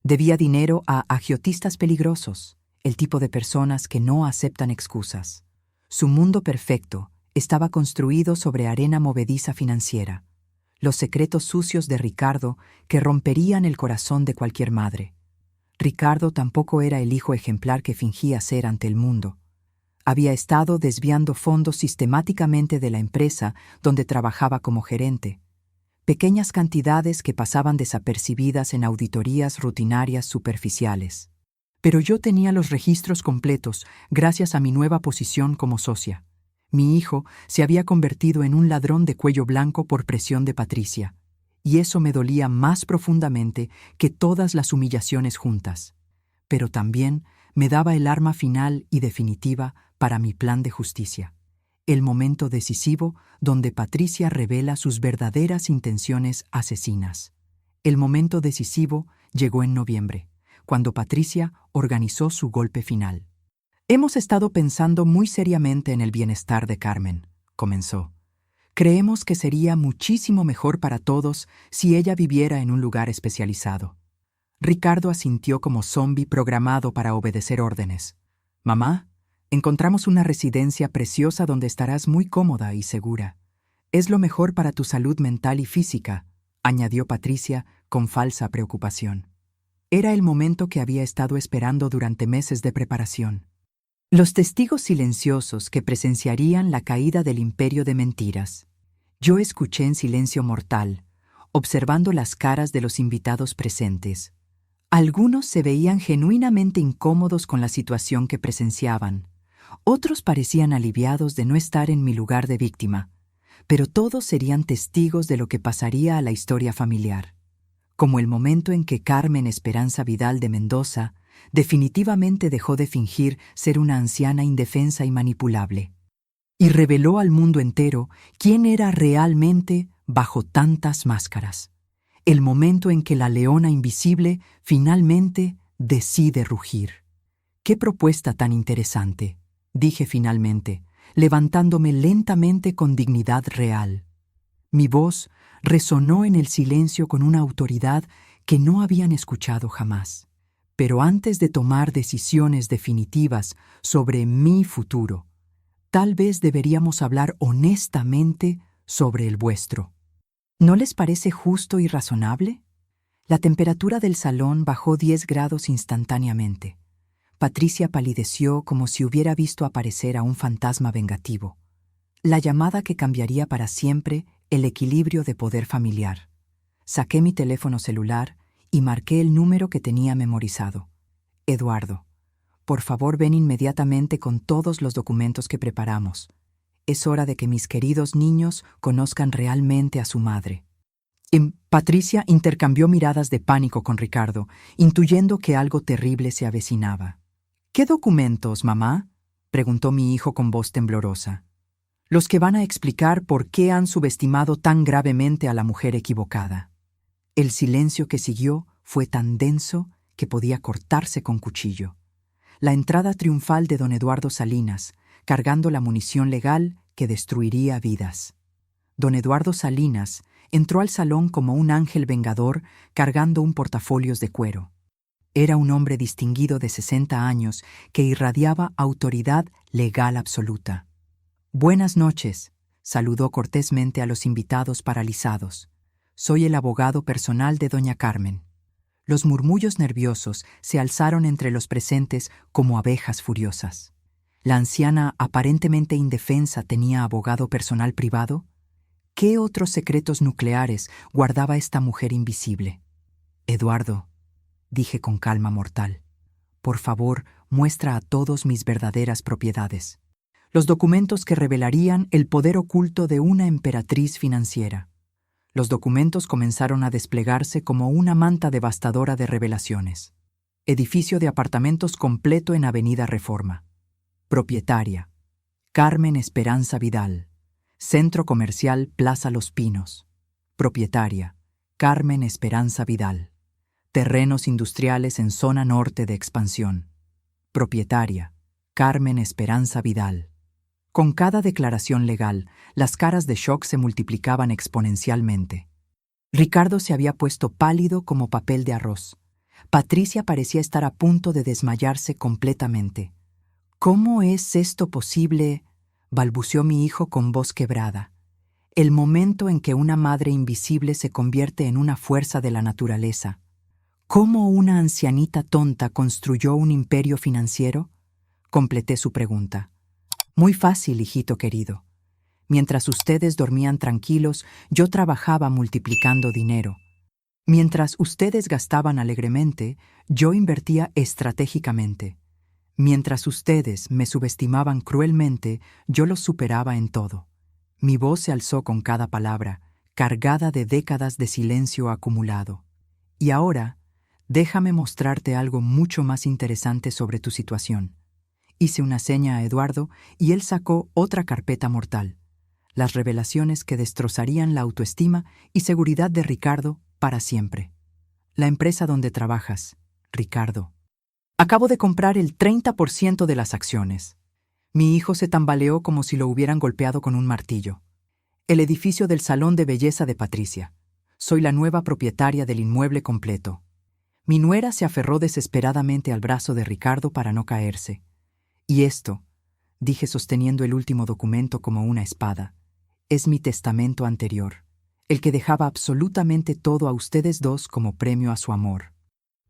Debía dinero a agiotistas peligrosos, el tipo de personas que no aceptan excusas. Su mundo perfecto estaba construido sobre arena movediza financiera, los secretos sucios de Ricardo que romperían el corazón de cualquier madre. Ricardo tampoco era el hijo ejemplar que fingía ser ante el mundo. Había estado desviando fondos sistemáticamente de la empresa donde trabajaba como gerente. Pequeñas cantidades que pasaban desapercibidas en auditorías rutinarias superficiales. Pero yo tenía los registros completos gracias a mi nueva posición como socia. Mi hijo se había convertido en un ladrón de cuello blanco por presión de Patricia, y eso me dolía más profundamente que todas las humillaciones juntas. Pero también me daba el arma final y definitiva para mi plan de justicia. El momento decisivo donde Patricia revela sus verdaderas intenciones asesinas. El momento decisivo llegó en noviembre, cuando Patricia organizó su golpe final. Hemos estado pensando muy seriamente en el bienestar de Carmen, comenzó. Creemos que sería muchísimo mejor para todos si ella viviera en un lugar especializado. Ricardo asintió como zombi programado para obedecer órdenes. Mamá, encontramos una residencia preciosa donde estarás muy cómoda y segura. Es lo mejor para tu salud mental y física, añadió Patricia con falsa preocupación. Era el momento que había estado esperando durante meses de preparación. Los testigos silenciosos que presenciarían la caída del imperio de mentiras. Yo escuché en silencio mortal, observando las caras de los invitados presentes. Algunos se veían genuinamente incómodos con la situación que presenciaban. Otros parecían aliviados de no estar en mi lugar de víctima, pero todos serían testigos de lo que pasaría a la historia familiar. Como el momento en que Carmen Esperanza Vidal de Mendoza definitivamente dejó de fingir ser una anciana indefensa y manipulable, y reveló al mundo entero quién era realmente bajo tantas máscaras. El momento en que la leona invisible finalmente decide rugir. ¡Qué propuesta tan interesante!, dije finalmente, levantándome lentamente con dignidad real. Mi voz resonó en el silencio con una autoridad que no habían escuchado jamás. Pero antes de tomar decisiones definitivas sobre mi futuro, tal vez deberíamos hablar honestamente sobre el vuestro. ¿No les parece justo y razonable? La temperatura del salón bajó 10 grados instantáneamente. Patricia palideció como si hubiera visto aparecer a un fantasma vengativo. La llamada que cambiaría para siempre el equilibrio de poder familiar. Saqué mi teléfono celular y marqué el número que tenía memorizado. Eduardo, por favor ven inmediatamente con todos los documentos que preparamos. Es hora de que mis queridos niños conozcan realmente a su madre. Patricia intercambió miradas de pánico con Ricardo, intuyendo que algo terrible se avecinaba. ¿Qué documentos, mamá?, preguntó mi hijo con voz temblorosa. Los que van a explicar por qué han subestimado tan gravemente a la mujer equivocada. El silencio que siguió fue tan denso que podía cortarse con cuchillo. La entrada triunfal de don Eduardo Salinas, cargando la munición legal que destruiría vidas. Don Eduardo Salinas entró al salón como un ángel vengador cargando un portafolios de cuero. Era un hombre distinguido de 60 años que irradiaba autoridad legal absoluta. «Buenas noches», saludó cortésmente a los invitados paralizados. «Soy el abogado personal de doña Carmen». Los murmullos nerviosos se alzaron entre los presentes como abejas furiosas. ¿La anciana aparentemente indefensa tenía abogado personal privado? ¿Qué otros secretos nucleares guardaba esta mujer invisible? «Eduardo», dije con calma mortal, «por favor, muestra a todos mis verdaderas propiedades. Los documentos que revelarían el poder oculto de una emperatriz financiera». Los documentos comenzaron a desplegarse como una manta devastadora de revelaciones. Edificio de apartamentos completo en Avenida Reforma. Propietaria: Carmen Esperanza Vidal. Centro Comercial Plaza Los Pinos. Propietaria: Carmen Esperanza Vidal. Terrenos industriales en zona norte de expansión. Propietaria: Carmen Esperanza Vidal. Con cada declaración legal, las caras de shock se multiplicaban exponencialmente. Ricardo se había puesto pálido como papel de arroz. Patricia parecía estar a punto de desmayarse completamente. «¿Cómo es esto posible?», balbuceó mi hijo con voz quebrada. «El momento en que una madre invisible se convierte en una fuerza de la naturaleza. ¿Cómo una ancianita tonta construyó un imperio financiero?», completé su pregunta. «Muy fácil, hijito querido. Mientras ustedes dormían tranquilos, yo trabajaba multiplicando dinero. Mientras ustedes gastaban alegremente, yo invertía estratégicamente. Mientras ustedes me subestimaban cruelmente, yo los superaba en todo». Mi voz se alzó con cada palabra, cargada de décadas de silencio acumulado. «Y ahora, déjame mostrarte algo mucho más interesante sobre tu situación». Hice una seña a Eduardo y él sacó otra carpeta mortal. Las revelaciones que destrozarían la autoestima y seguridad de Ricardo para siempre. «La empresa donde trabajas, Ricardo. Acabo de comprar el 30% de las acciones». Mi hijo se tambaleó como si lo hubieran golpeado con un martillo. «El edificio del salón de belleza de Patricia. Soy la nueva propietaria del inmueble completo». Mi nuera se aferró desesperadamente al brazo de Ricardo para no caerse. «Y esto», dije sosteniendo el último documento como una espada, «es mi testamento anterior, el que dejaba absolutamente todo a ustedes dos como premio a su amor.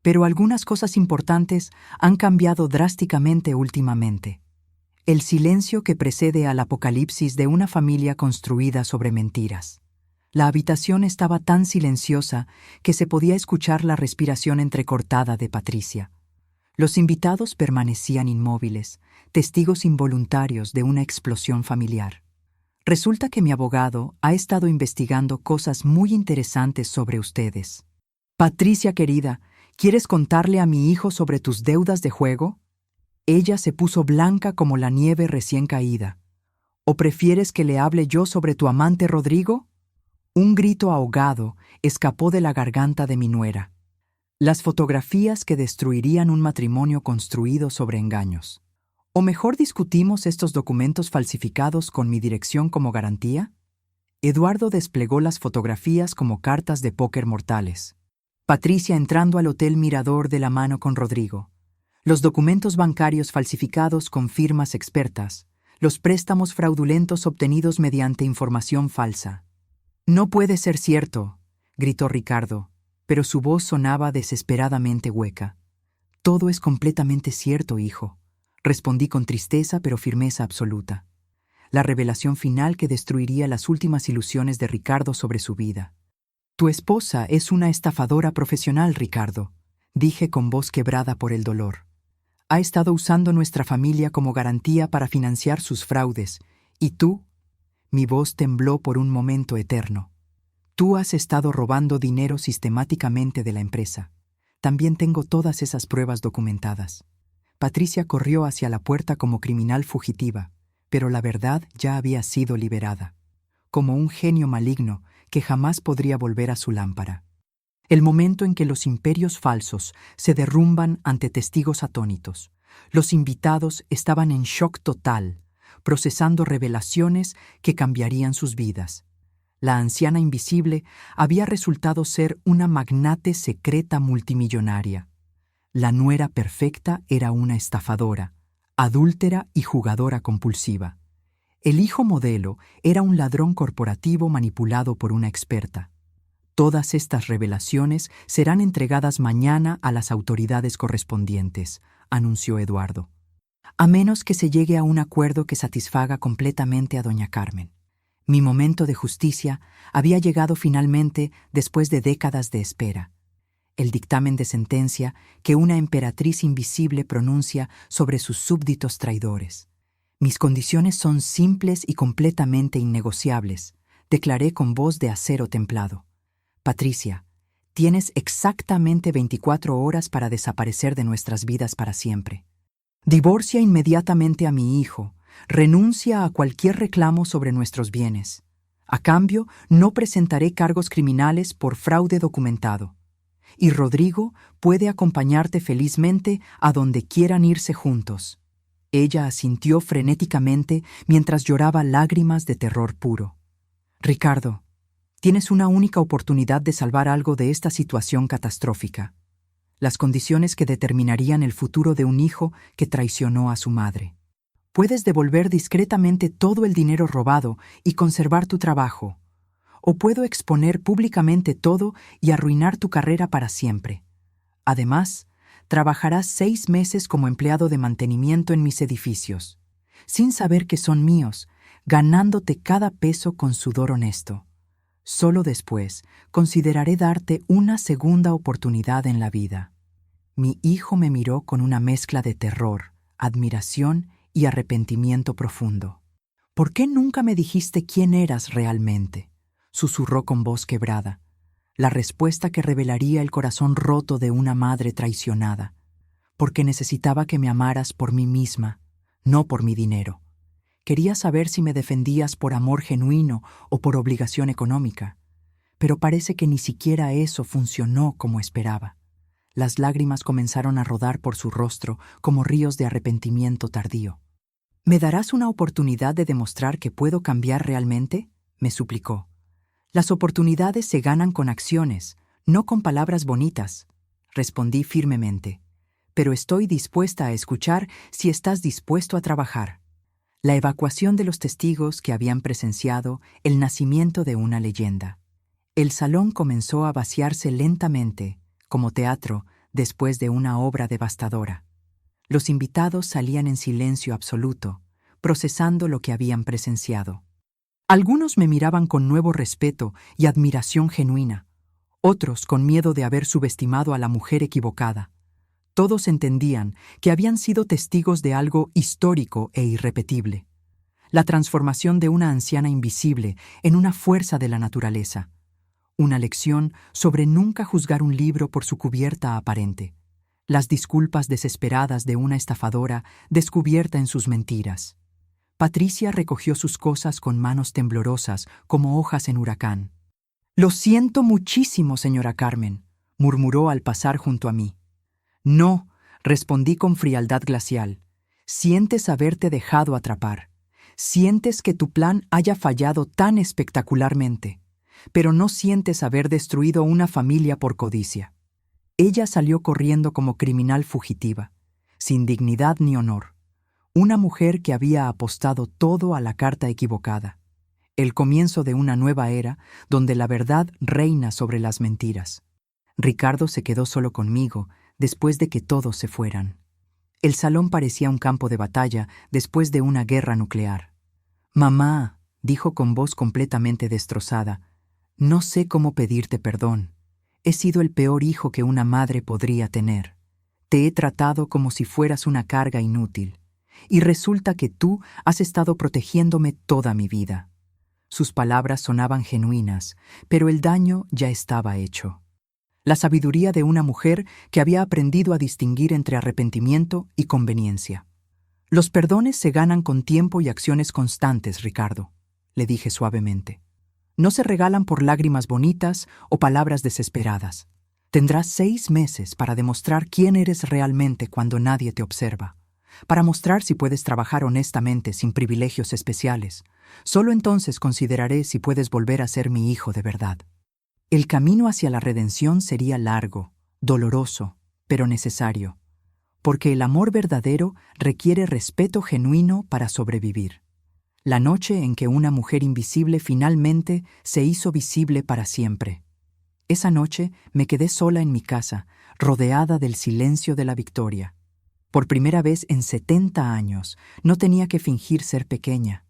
Pero algunas cosas importantes han cambiado drásticamente últimamente. El silencio que precede al apocalipsis de una familia construida sobre mentiras. La habitación estaba tan silenciosa que se podía escuchar la respiración entrecortada de Patricia. Los invitados permanecían inmóviles, testigos involuntarios de una explosión familiar. Resulta que mi abogado ha estado investigando cosas muy interesantes sobre ustedes. Patricia querida, ¿quieres contarle a mi hijo sobre tus deudas de juego? Ella se puso blanca como la nieve recién caída. ¿O prefieres que le hable yo sobre tu amante Rodrigo? Un grito ahogado escapó de la garganta de mi nuera. Las fotografías que destruirían un matrimonio construido sobre engaños. ¿O mejor discutimos estos documentos falsificados con mi dirección como garantía? Eduardo desplegó las fotografías como cartas de póker mortales. Patricia entrando al Hotel Mirador de la mano con Rodrigo. Los documentos bancarios falsificados con firmas expertas. Los préstamos fraudulentos obtenidos mediante información falsa. No puede ser cierto, gritó Ricardo, pero su voz sonaba desesperadamente hueca. Todo es completamente cierto, hijo, respondí con tristeza pero firmeza absoluta. La revelación final que destruiría las últimas ilusiones de Ricardo sobre su vida. Tu esposa es una estafadora profesional, Ricardo, dije con voz quebrada por el dolor. Ha estado usando nuestra familia como garantía para financiar sus fraudes, y tú, mi voz tembló por un momento eterno. Tú has estado robando dinero sistemáticamente de la empresa. También tengo todas esas pruebas documentadas. Patricia corrió hacia la puerta como criminal fugitiva, pero la verdad ya había sido liberada, como un genio maligno que jamás podría volver a su lámpara. El momento en que los imperios falsos se derrumban ante testigos atónitos. Los invitados estaban en shock total, procesando revelaciones que cambiarían sus vidas. La anciana invisible había resultado ser una magnate secreta multimillonaria. La nuera perfecta era una estafadora, adúltera y jugadora compulsiva. El hijo modelo era un ladrón corporativo manipulado por una experta. Todas estas revelaciones serán entregadas mañana a las autoridades correspondientes, anunció Eduardo. A menos que se llegue a un acuerdo que satisfaga completamente a doña Carmen. Mi momento de justicia había llegado finalmente después de décadas de espera. El dictamen de sentencia que una emperatriz invisible pronuncia sobre sus súbditos traidores. Mis condiciones son simples y completamente innegociables, declaré con voz de acero templado. Patricia, tienes exactamente 24 horas para desaparecer de nuestras vidas para siempre. Divorcia inmediatamente a mi hijo, renuncia a cualquier reclamo sobre nuestros bienes. A cambio, no presentaré cargos criminales por fraude documentado. Y Rodrigo puede acompañarte felizmente a donde quieran irse juntos. Ella asintió frenéticamente mientras lloraba lágrimas de terror puro. Ricardo, tienes una única oportunidad de salvar algo de esta situación catastrófica. Las condiciones que determinarían el futuro de un hijo que traicionó a su madre. Puedes devolver discretamente todo el dinero robado y conservar tu trabajo. O puedo exponer públicamente todo y arruinar tu carrera para siempre. Además, trabajarás 6 meses como empleado de mantenimiento en mis edificios, sin saber que son míos, ganándote cada peso con sudor honesto. Solo después consideraré darte una segunda oportunidad en la vida. Mi hijo me miró con una mezcla de terror, admiración y arrepentimiento profundo. ¿Por qué nunca me dijiste quién eras realmente?, susurró con voz quebrada. La respuesta que revelaría el corazón roto de una madre traicionada. Porque necesitaba que me amaras por mí misma, no por mi dinero. Quería saber si me defendías por amor genuino o por obligación económica. Pero parece que ni siquiera eso funcionó como esperaba. Las lágrimas comenzaron a rodar por su rostro como ríos de arrepentimiento tardío. ¿Me darás una oportunidad de demostrar que puedo cambiar realmente?, me suplicó. Las oportunidades se ganan con acciones, no con palabras bonitas, respondí firmemente. Pero estoy dispuesta a escuchar si estás dispuesto a trabajar. La evacuación de los testigos que habían presenciado el nacimiento de una leyenda. El salón comenzó a vaciarse lentamente, como teatro, después de una obra devastadora. Los invitados salían en silencio absoluto, procesando lo que habían presenciado. Algunos me miraban con nuevo respeto y admiración genuina, otros con miedo de haber subestimado a la mujer equivocada. Todos entendían que habían sido testigos de algo histórico e irrepetible, la transformación de una anciana invisible en una fuerza de la naturaleza, una lección sobre nunca juzgar un libro por su cubierta aparente, las disculpas desesperadas de una estafadora descubierta en sus mentiras. Patricia recogió sus cosas con manos temblorosas como hojas en huracán. «Lo siento muchísimo, señora Carmen», murmuró al pasar junto a mí. «No», respondí con frialdad glacial. «Sientes haberte dejado atrapar. Sientes que tu plan haya fallado tan espectacularmente, pero no sientes haber destruido una familia por codicia». Ella salió corriendo como criminal fugitiva, sin dignidad ni honor. Una mujer que había apostado todo a la carta equivocada. El comienzo de una nueva era donde la verdad reina sobre las mentiras. Ricardo se quedó solo conmigo después de que todos se fueran. El salón parecía un campo de batalla después de una guerra nuclear. «Mamá», dijo con voz completamente destrozada, «no sé cómo pedirte perdón. He sido el peor hijo que una madre podría tener. Te he tratado como si fueras una carga inútil. Y resulta que tú has estado protegiéndome toda mi vida». Sus palabras sonaban genuinas, pero el daño ya estaba hecho. La sabiduría de una mujer que había aprendido a distinguir entre arrepentimiento y conveniencia. «Los perdones se ganan con tiempo y acciones constantes, Ricardo», le dije suavemente. «No se regalan por lágrimas bonitas o palabras desesperadas. Tendrás 6 meses para demostrar quién eres realmente cuando nadie te observa, para mostrar si puedes trabajar honestamente sin privilegios especiales. Solo entonces consideraré si puedes volver a ser mi hijo de verdad». El camino hacia la redención sería largo, doloroso, pero necesario, porque el amor verdadero requiere respeto genuino para sobrevivir. La noche en que una mujer invisible finalmente se hizo visible para siempre. Esa noche me quedé sola en mi casa, rodeada del silencio de la victoria. Por primera vez en 70 años, no tenía que fingir ser pequeña.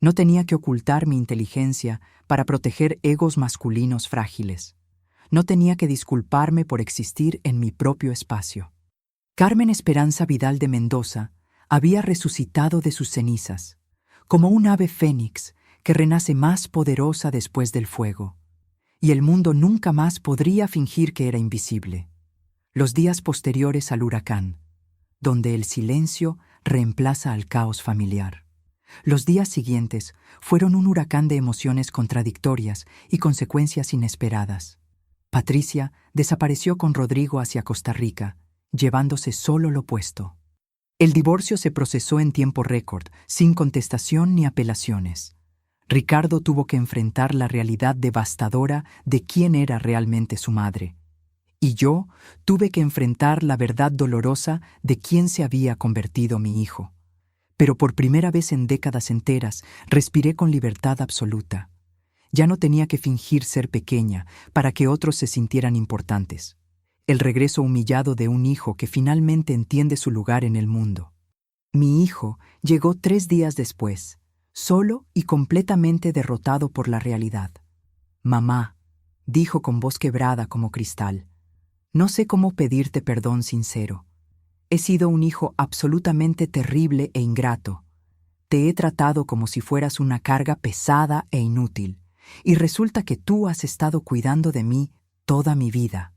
No tenía que ocultar mi inteligencia para proteger egos masculinos frágiles. No tenía que disculparme por existir en mi propio espacio. Carmen Esperanza Vidal de Mendoza había resucitado de sus cenizas, como un ave fénix que renace más poderosa después del fuego. Y el mundo nunca más podría fingir que era invisible. Los días posteriores al huracán, donde el silencio reemplaza al caos familiar. Los días siguientes fueron un huracán de emociones contradictorias y consecuencias inesperadas. Patricia desapareció con Rodrigo hacia Costa Rica, llevándose solo lo puesto. El divorcio se procesó en tiempo récord, sin contestación ni apelaciones. Ricardo tuvo que enfrentar la realidad devastadora de quién era realmente su madre. Y yo tuve que enfrentar la verdad dolorosa de quién se había convertido mi hijo. Pero por primera vez en décadas enteras respiré con libertad absoluta. Ya no tenía que fingir ser pequeña para que otros se sintieran importantes. El regreso humillado de un hijo que finalmente entiende su lugar en el mundo. Mi hijo llegó 3 días después, solo y completamente derrotado por la realidad. «Mamá», dijo con voz quebrada como cristal, «no sé cómo pedirte perdón sincero. He sido un hijo absolutamente terrible e ingrato. Te he tratado como si fueras una carga pesada e inútil, y resulta que tú has estado cuidando de mí toda mi vida».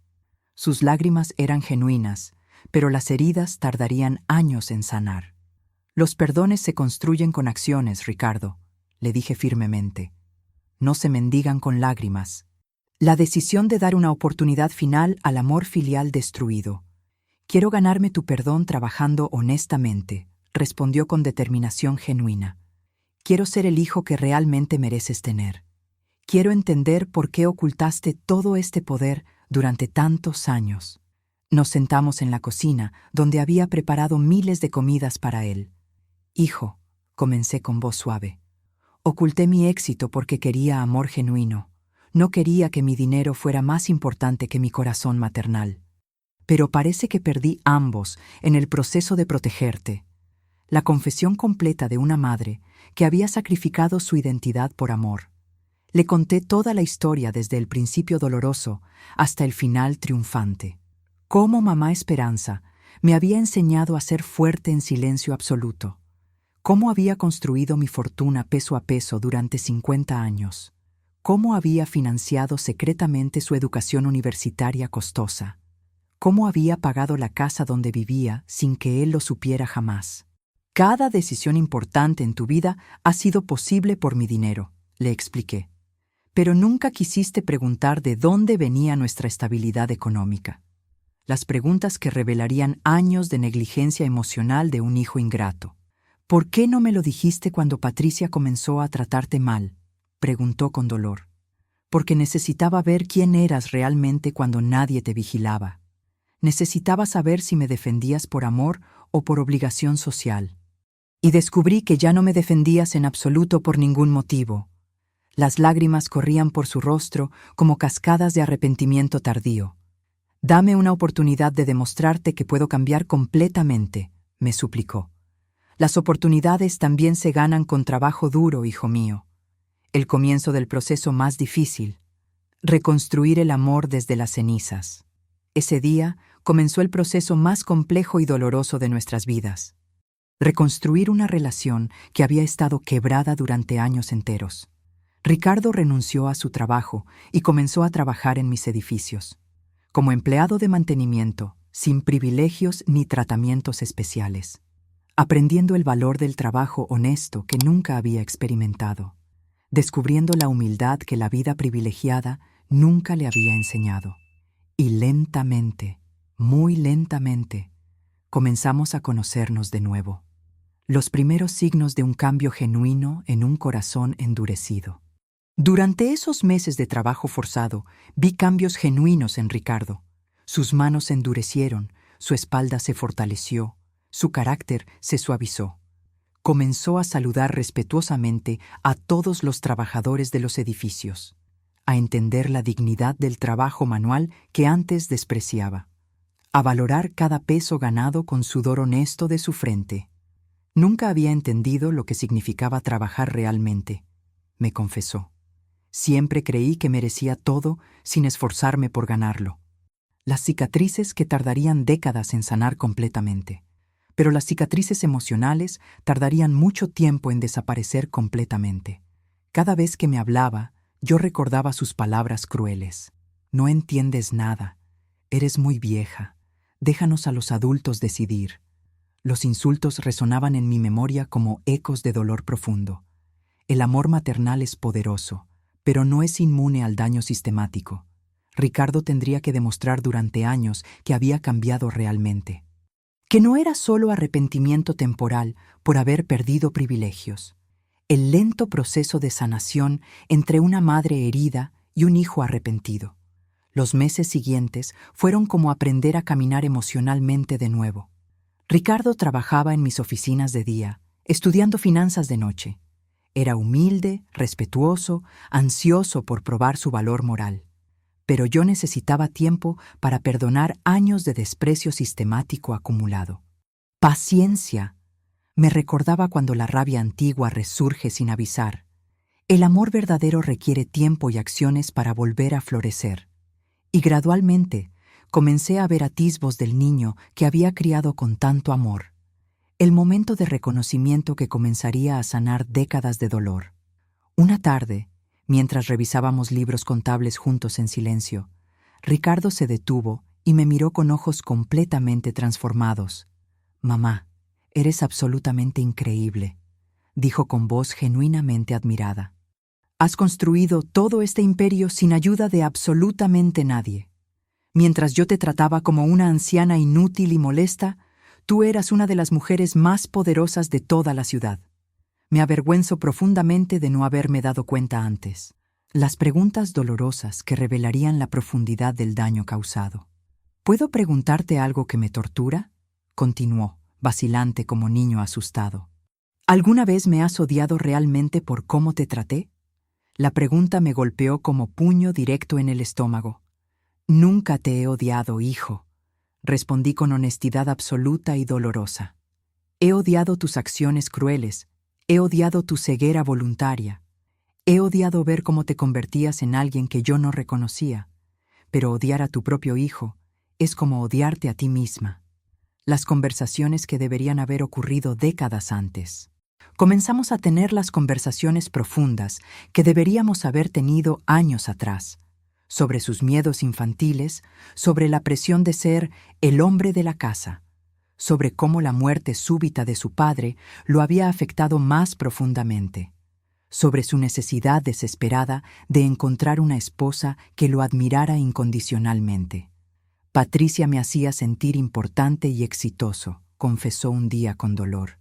Sus lágrimas eran genuinas, pero las heridas tardarían años en sanar. «Los perdones se construyen con acciones, Ricardo», le dije firmemente. «No se mendigan con lágrimas». La decisión de dar una oportunidad final al amor filial destruido. «Quiero ganarme tu perdón trabajando honestamente», respondió con determinación genuina. «Quiero ser el hijo que realmente mereces tener. Quiero entender por qué ocultaste todo este poder durante tantos años». Nos sentamos en la cocina, donde había preparado miles de comidas para él. «Hijo», comencé con voz suave, «oculté mi éxito porque quería amor genuino. No quería que mi dinero fuera más importante que mi corazón maternal. Pero parece que perdí ambos en el proceso de protegerte. La confesión completa de una madre que había sacrificado su identidad por amor. Le conté toda la historia desde el principio doloroso hasta el final triunfante. Cómo mamá Esperanza me había enseñado a ser fuerte en silencio absoluto. Cómo había construido mi fortuna peso a peso durante 50 años. Cómo había financiado secretamente su educación universitaria costosa. Cómo había pagado la casa donde vivía sin que él lo supiera jamás. Cada decisión importante en tu vida ha sido posible por mi dinero, le expliqué. Pero nunca quisiste preguntar de dónde venía nuestra estabilidad económica. Las preguntas que revelarían años de negligencia emocional de un hijo ingrato. ¿Por qué no me lo dijiste cuando Patricia comenzó a tratarte mal?, preguntó con dolor. Porque necesitaba ver quién eras realmente cuando nadie te vigilaba. Necesitaba saber si me defendías por amor o por obligación social. Y descubrí que ya no me defendías en absoluto por ningún motivo. Las lágrimas corrían por su rostro como cascadas de arrepentimiento tardío. Dame una oportunidad de demostrarte que puedo cambiar completamente, me suplicó. Las oportunidades también se ganan con trabajo duro, hijo mío. El comienzo del proceso más difícil. Reconstruir el amor desde las cenizas. Ese día comenzó el proceso más complejo y doloroso de nuestras vidas. Reconstruir una relación que había estado quebrada durante años enteros. Ricardo renunció a su trabajo y comenzó a trabajar en mis edificios, como empleado de mantenimiento, sin privilegios ni tratamientos especiales, aprendiendo el valor del trabajo honesto que nunca había experimentado, descubriendo la humildad que la vida privilegiada nunca le había enseñado. Y lentamente, muy lentamente, comenzamos a conocernos de nuevo. Los primeros signos de un cambio genuino en un corazón endurecido. Durante esos meses de trabajo forzado, vi cambios genuinos en Ricardo. Sus manos se endurecieron, su espalda se fortaleció, su carácter se suavizó. Comenzó a saludar respetuosamente a todos los trabajadores de los edificios, a entender la dignidad del trabajo manual que antes despreciaba, a valorar cada peso ganado con sudor honesto de su frente. Nunca había entendido lo que significaba trabajar realmente, me confesó. Siempre creí que merecía todo sin esforzarme por ganarlo. Las cicatrices que tardarían décadas en sanar completamente, pero las cicatrices emocionales tardarían mucho tiempo en desaparecer completamente. Cada vez que me hablaba, yo recordaba sus palabras crueles. No entiendes nada. Eres muy vieja. Déjanos a los adultos decidir. Los insultos resonaban en mi memoria como ecos de dolor profundo. El amor maternal es poderoso, pero no es inmune al daño sistemático. Ricardo tendría que demostrar durante años que había cambiado realmente. Que no era solo arrepentimiento temporal por haber perdido privilegios. El lento proceso de sanación entre una madre herida y un hijo arrepentido. Los meses siguientes fueron como aprender a caminar emocionalmente de nuevo. Ricardo trabajaba en mis oficinas de día, estudiando finanzas de noche. Era humilde, respetuoso, ansioso por probar su valor moral. Pero yo necesitaba tiempo para perdonar años de desprecio sistemático acumulado. Paciencia, me recordaba cuando la rabia antigua resurge sin avisar. El amor verdadero requiere tiempo y acciones para volver a florecer. Y gradualmente, comencé a ver atisbos del niño que había criado con tanto amor. El momento de reconocimiento que comenzaría a sanar décadas de dolor. Una tarde, mientras revisábamos libros contables juntos en silencio, Ricardo se detuvo y me miró con ojos completamente transformados. «Mamá, eres absolutamente increíble», dijo con voz genuinamente admirada. «Has construido todo este imperio sin ayuda de absolutamente nadie. Mientras yo te trataba como una anciana inútil y molesta, tú eras una de las mujeres más poderosas de toda la ciudad. Me avergüenzo profundamente de no haberme dado cuenta antes». Las preguntas dolorosas que revelarían la profundidad del daño causado. «¿Puedo preguntarte algo que me tortura?», continuó, vacilante como niño asustado. «¿Alguna vez me has odiado realmente por cómo te traté?». La pregunta me golpeó como puño directo en el estómago. «Nunca te he odiado, hijo», respondí con honestidad absoluta y dolorosa. He odiado tus acciones crueles, he odiado tu ceguera voluntaria, he odiado ver cómo te convertías en alguien que yo no reconocía, pero odiar a tu propio hijo es como odiarte a ti misma. Las conversaciones que deberían haber ocurrido décadas antes. Comenzamos a tener las conversaciones profundas que deberíamos haber tenido años atrás, sobre sus miedos infantiles, sobre la presión de ser el hombre de la casa, sobre cómo la muerte súbita de su padre lo había afectado más profundamente, sobre su necesidad desesperada de encontrar una esposa que lo admirara incondicionalmente. Patricia me hacía sentir importante y exitoso, confesó un día con dolor.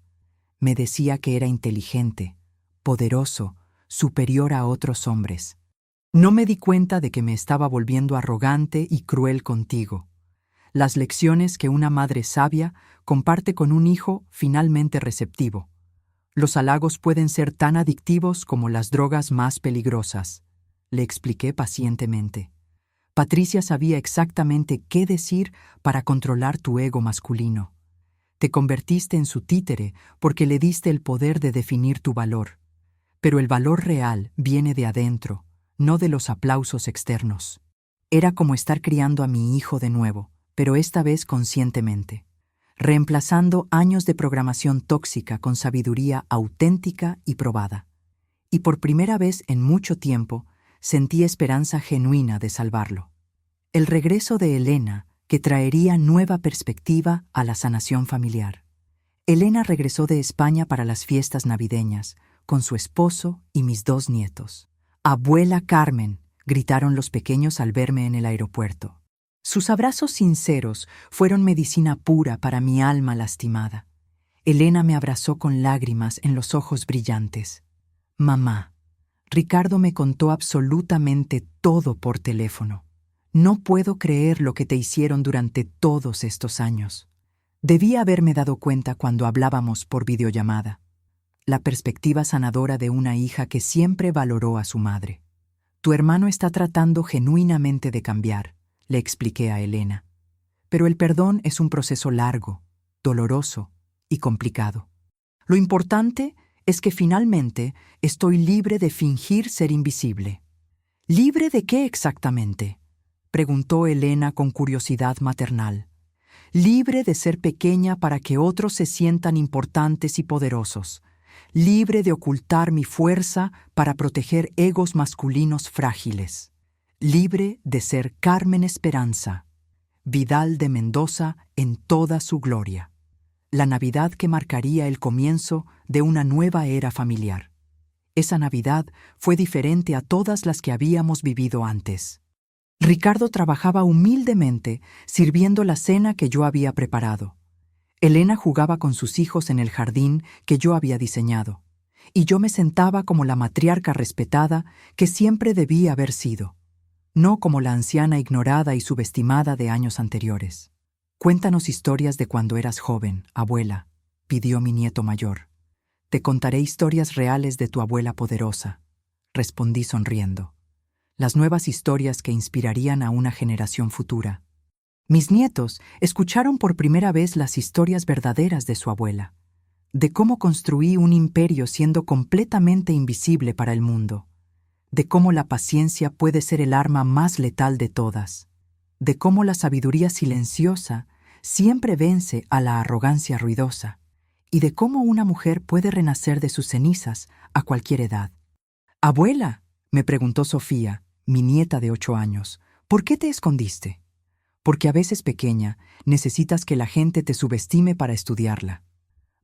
Me decía que era inteligente, poderoso, superior a otros hombres. No me di cuenta de que me estaba volviendo arrogante y cruel contigo. Las lecciones que una madre sabia comparte con un hijo finalmente receptivo. Los halagos pueden ser tan adictivos como las drogas más peligrosas, le expliqué pacientemente. Patricia sabía exactamente qué decir para controlar tu ego masculino. Te convertiste en su títere porque le diste el poder de definir tu valor. Pero el valor real viene de adentro, no de los aplausos externos. Era como estar criando a mi hijo de nuevo, pero esta vez conscientemente, reemplazando años de programación tóxica con sabiduría auténtica y probada. Y por primera vez en mucho tiempo, sentí esperanza genuina de salvarlo. El regreso de Elena, que traería nueva perspectiva a la sanación familiar. Elena regresó de España para las fiestas navideñas, con su esposo y mis 2 nietos. «Abuela Carmen», gritaron los pequeños al verme en el aeropuerto. Sus abrazos sinceros fueron medicina pura para mi alma lastimada. Elena me abrazó con lágrimas en los ojos brillantes. «Mamá, Ricardo me contó absolutamente todo por teléfono. No puedo creer lo que te hicieron durante todos estos años. Debí haberme dado cuenta cuando hablábamos por videollamada. La perspectiva sanadora de una hija que siempre valoró a su madre. Tu hermano está tratando genuinamente de cambiar», le expliqué a Elena. Pero el perdón es un proceso largo, doloroso y complicado. Lo importante es que finalmente estoy libre de fingir ser invisible. ¿Libre de qué exactamente?, preguntó Elena con curiosidad maternal. Libre de ser pequeña para que otros se sientan importantes y poderosos. Libre de ocultar mi fuerza para proteger egos masculinos frágiles. Libre de ser Carmen Esperanza, Vidal de Mendoza en toda su gloria. La Navidad que marcaría el comienzo de una nueva era familiar. Esa Navidad fue diferente a todas las que habíamos vivido antes. Ricardo trabajaba humildemente, sirviendo la cena que yo había preparado. Elena jugaba con sus hijos en el jardín que yo había diseñado, y yo me sentaba como la matriarca respetada que siempre debí haber sido, no como la anciana ignorada y subestimada de años anteriores. «Cuéntanos historias de cuando eras joven, abuela», pidió mi nieto mayor. «Te contaré historias reales de tu abuela poderosa», respondí sonriendo. Las nuevas historias que inspirarían a una generación futura. Mis nietos escucharon por primera vez las historias verdaderas de su abuela, de cómo construí un imperio siendo completamente invisible para el mundo, de cómo la paciencia puede ser el arma más letal de todas, de cómo la sabiduría silenciosa siempre vence a la arrogancia ruidosa, y de cómo una mujer puede renacer de sus cenizas a cualquier edad. «Abuela», me preguntó Sofía, mi nieta de 8 años, «¿por qué te escondiste?» «Porque a veces, pequeña, necesitas que la gente te subestime para estudiarla».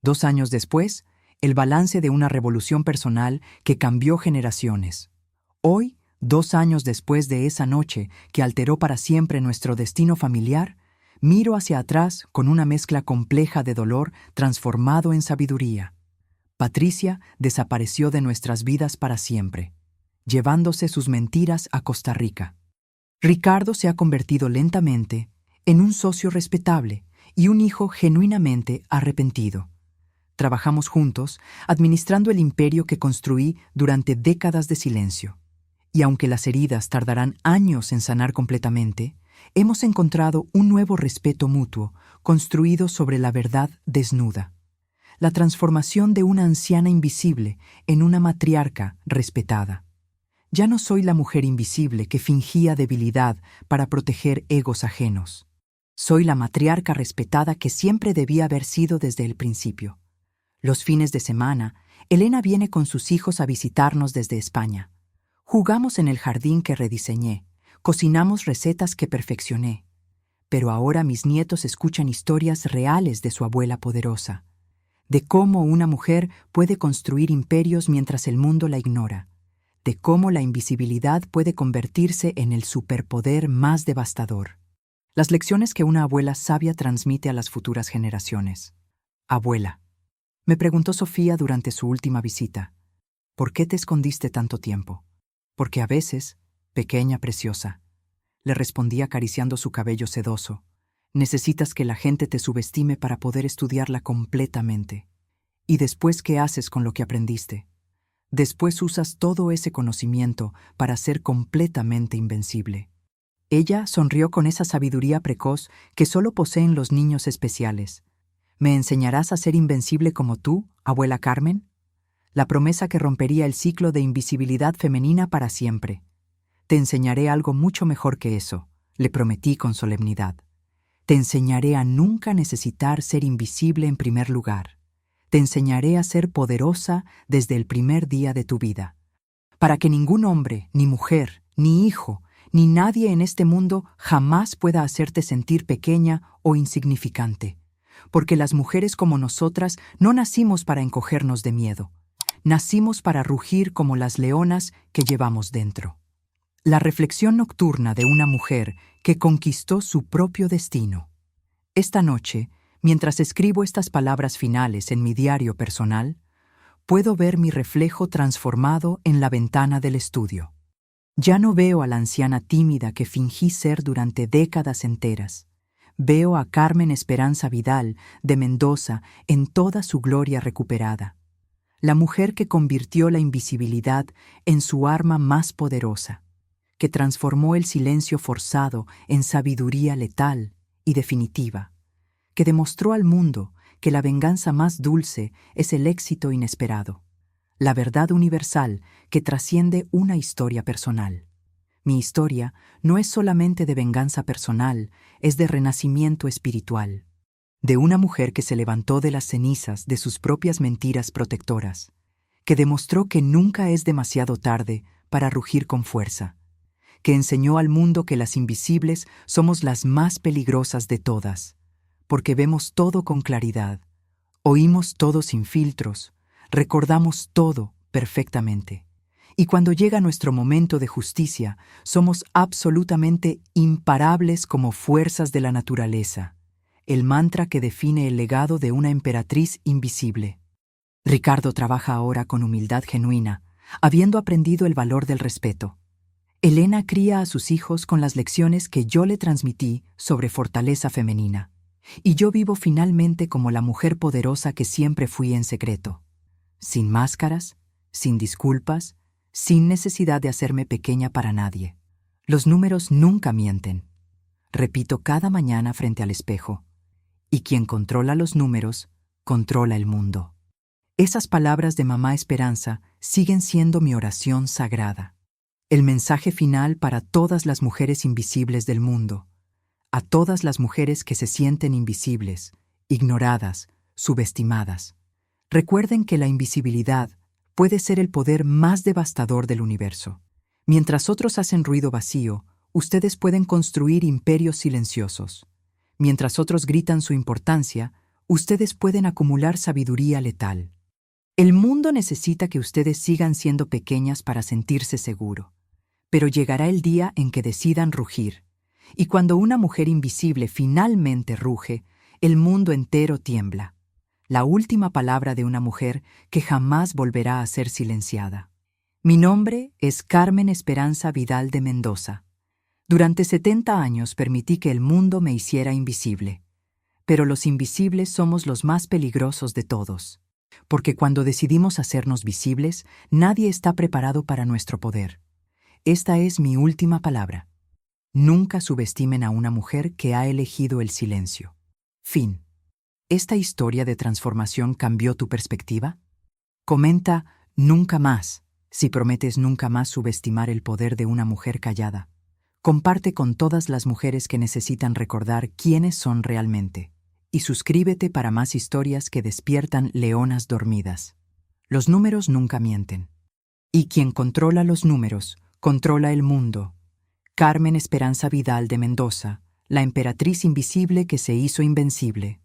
2 años después, el balance de una revolución personal que cambió generaciones. Hoy, 2 años después de esa noche que alteró para siempre nuestro destino familiar, miro hacia atrás con una mezcla compleja de dolor transformado en sabiduría. Patricia desapareció de nuestras vidas para siempre, llevándose sus mentiras a Costa Rica. Ricardo se ha convertido lentamente en un socio respetable y un hijo genuinamente arrepentido. Trabajamos juntos, administrando el imperio que construí durante décadas de silencio. Y aunque las heridas tardarán años en sanar completamente, hemos encontrado un nuevo respeto mutuo construido sobre la verdad desnuda. la transformación de una anciana invisible en una matriarca respetada. Ya no soy la mujer invisible que fingía debilidad para proteger egos ajenos. Soy la matriarca respetada que siempre debía haber sido desde el principio. Los fines de semana, Elena viene con sus hijos a visitarnos desde España. Jugamos en el jardín que rediseñé, cocinamos recetas que perfeccioné. Pero ahora mis nietos escuchan historias reales de su abuela poderosa, de cómo una mujer puede construir imperios mientras el mundo la ignora, de cómo la invisibilidad puede convertirse en el superpoder más devastador. Las lecciones que una abuela sabia transmite a las futuras generaciones. Abuela, me preguntó Sofía durante su última visita, ¿por qué te escondiste tanto tiempo? Porque a veces, pequeña preciosa, le respondí acariciando su cabello sedoso, necesitas que la gente te subestime para poder estudiarla completamente. ¿Y después qué haces con lo que aprendiste? Después usas todo ese conocimiento para ser completamente invencible. Ella sonrió con esa sabiduría precoz que solo poseen los niños especiales. ¿Me enseñarás a ser invencible como tú, abuela Carmen? La promesa que rompería el ciclo de invisibilidad femenina para siempre. Te enseñaré algo mucho mejor que eso, le prometí con solemnidad. Te enseñaré a nunca necesitar ser invisible en primer lugar. Te enseñaré a ser poderosa desde el primer día de tu vida. Para que ningún hombre, ni mujer, ni hijo, ni nadie en este mundo jamás pueda hacerte sentir pequeña o insignificante. Porque las mujeres como nosotras no nacimos para encogernos de miedo. Nacimos para rugir como las leonas que llevamos dentro. La reflexión nocturna de una mujer que conquistó su propio destino. Esta noche, mientras escribo estas palabras finales en mi diario personal, puedo ver mi reflejo transformado en la ventana del estudio. Ya no veo a la anciana tímida que fingí ser durante décadas enteras. Veo a Carmen Esperanza Vidal de Mendoza en toda su gloria recuperada. La mujer que convirtió la invisibilidad en su arma más poderosa, que transformó el silencio forzado en sabiduría letal y definitiva, que demostró al mundo que la venganza más dulce es el éxito inesperado, la verdad universal que trasciende una historia personal. Mi historia no es solamente de venganza personal, es de renacimiento espiritual, de una mujer que se levantó de las cenizas de sus propias mentiras protectoras, que demostró que nunca es demasiado tarde para rugir con fuerza, que enseñó al mundo que las invisibles somos las más peligrosas de todas, porque vemos todo con claridad, oímos todo sin filtros, recordamos todo perfectamente. Y cuando llega nuestro momento de justicia, somos absolutamente imparables como fuerzas de la naturaleza, el mantra que define el legado de una emperatriz invisible. Ricardo trabaja ahora con humildad genuina, habiendo aprendido el valor del respeto. Elena cría a sus hijos con las lecciones que yo le transmití sobre fortaleza femenina, y yo vivo finalmente como la mujer poderosa que siempre fui en secreto, sin máscaras, sin disculpas, sin necesidad de hacerme pequeña para nadie. Los números nunca mienten. Repito cada mañana frente al espejo, y quien controla los números, controla el mundo. Esas palabras de Mamá Esperanza siguen siendo mi oración sagrada. El mensaje final para todas las mujeres invisibles del mundo, a todas las mujeres que se sienten invisibles, ignoradas, subestimadas. Recuerden que la invisibilidad puede ser el poder más devastador del universo. Mientras otros hacen ruido vacío, ustedes pueden construir imperios silenciosos. Mientras otros gritan su importancia, ustedes pueden acumular sabiduría letal. El mundo necesita que ustedes sigan siendo pequeñas para sentirse seguro. Pero llegará el día en que decidan rugir. Y cuando una mujer invisible finalmente ruge, el mundo entero tiembla. La última palabra de una mujer que jamás volverá a ser silenciada. Mi nombre es Carmen Esperanza Vidal de Mendoza. Durante 70 años permití que el mundo me hiciera invisible. Pero los invisibles somos los más peligrosos de todos. Porque cuando decidimos hacernos visibles, nadie está preparado para nuestro poder. Esta es mi última palabra. Nunca subestimen a una mujer que ha elegido el silencio. Fin. ¿Esta historia de transformación cambió tu perspectiva? Comenta nunca más si prometes nunca más subestimar el poder de una mujer callada. Comparte con todas las mujeres que necesitan recordar quiénes son realmente. Y suscríbete para más historias que despiertan leonas dormidas. Los números nunca mienten. Y quien controla los números, controla el mundo. Carmen Esperanza Vidal de Mendoza, la emperatriz invisible que se hizo invencible.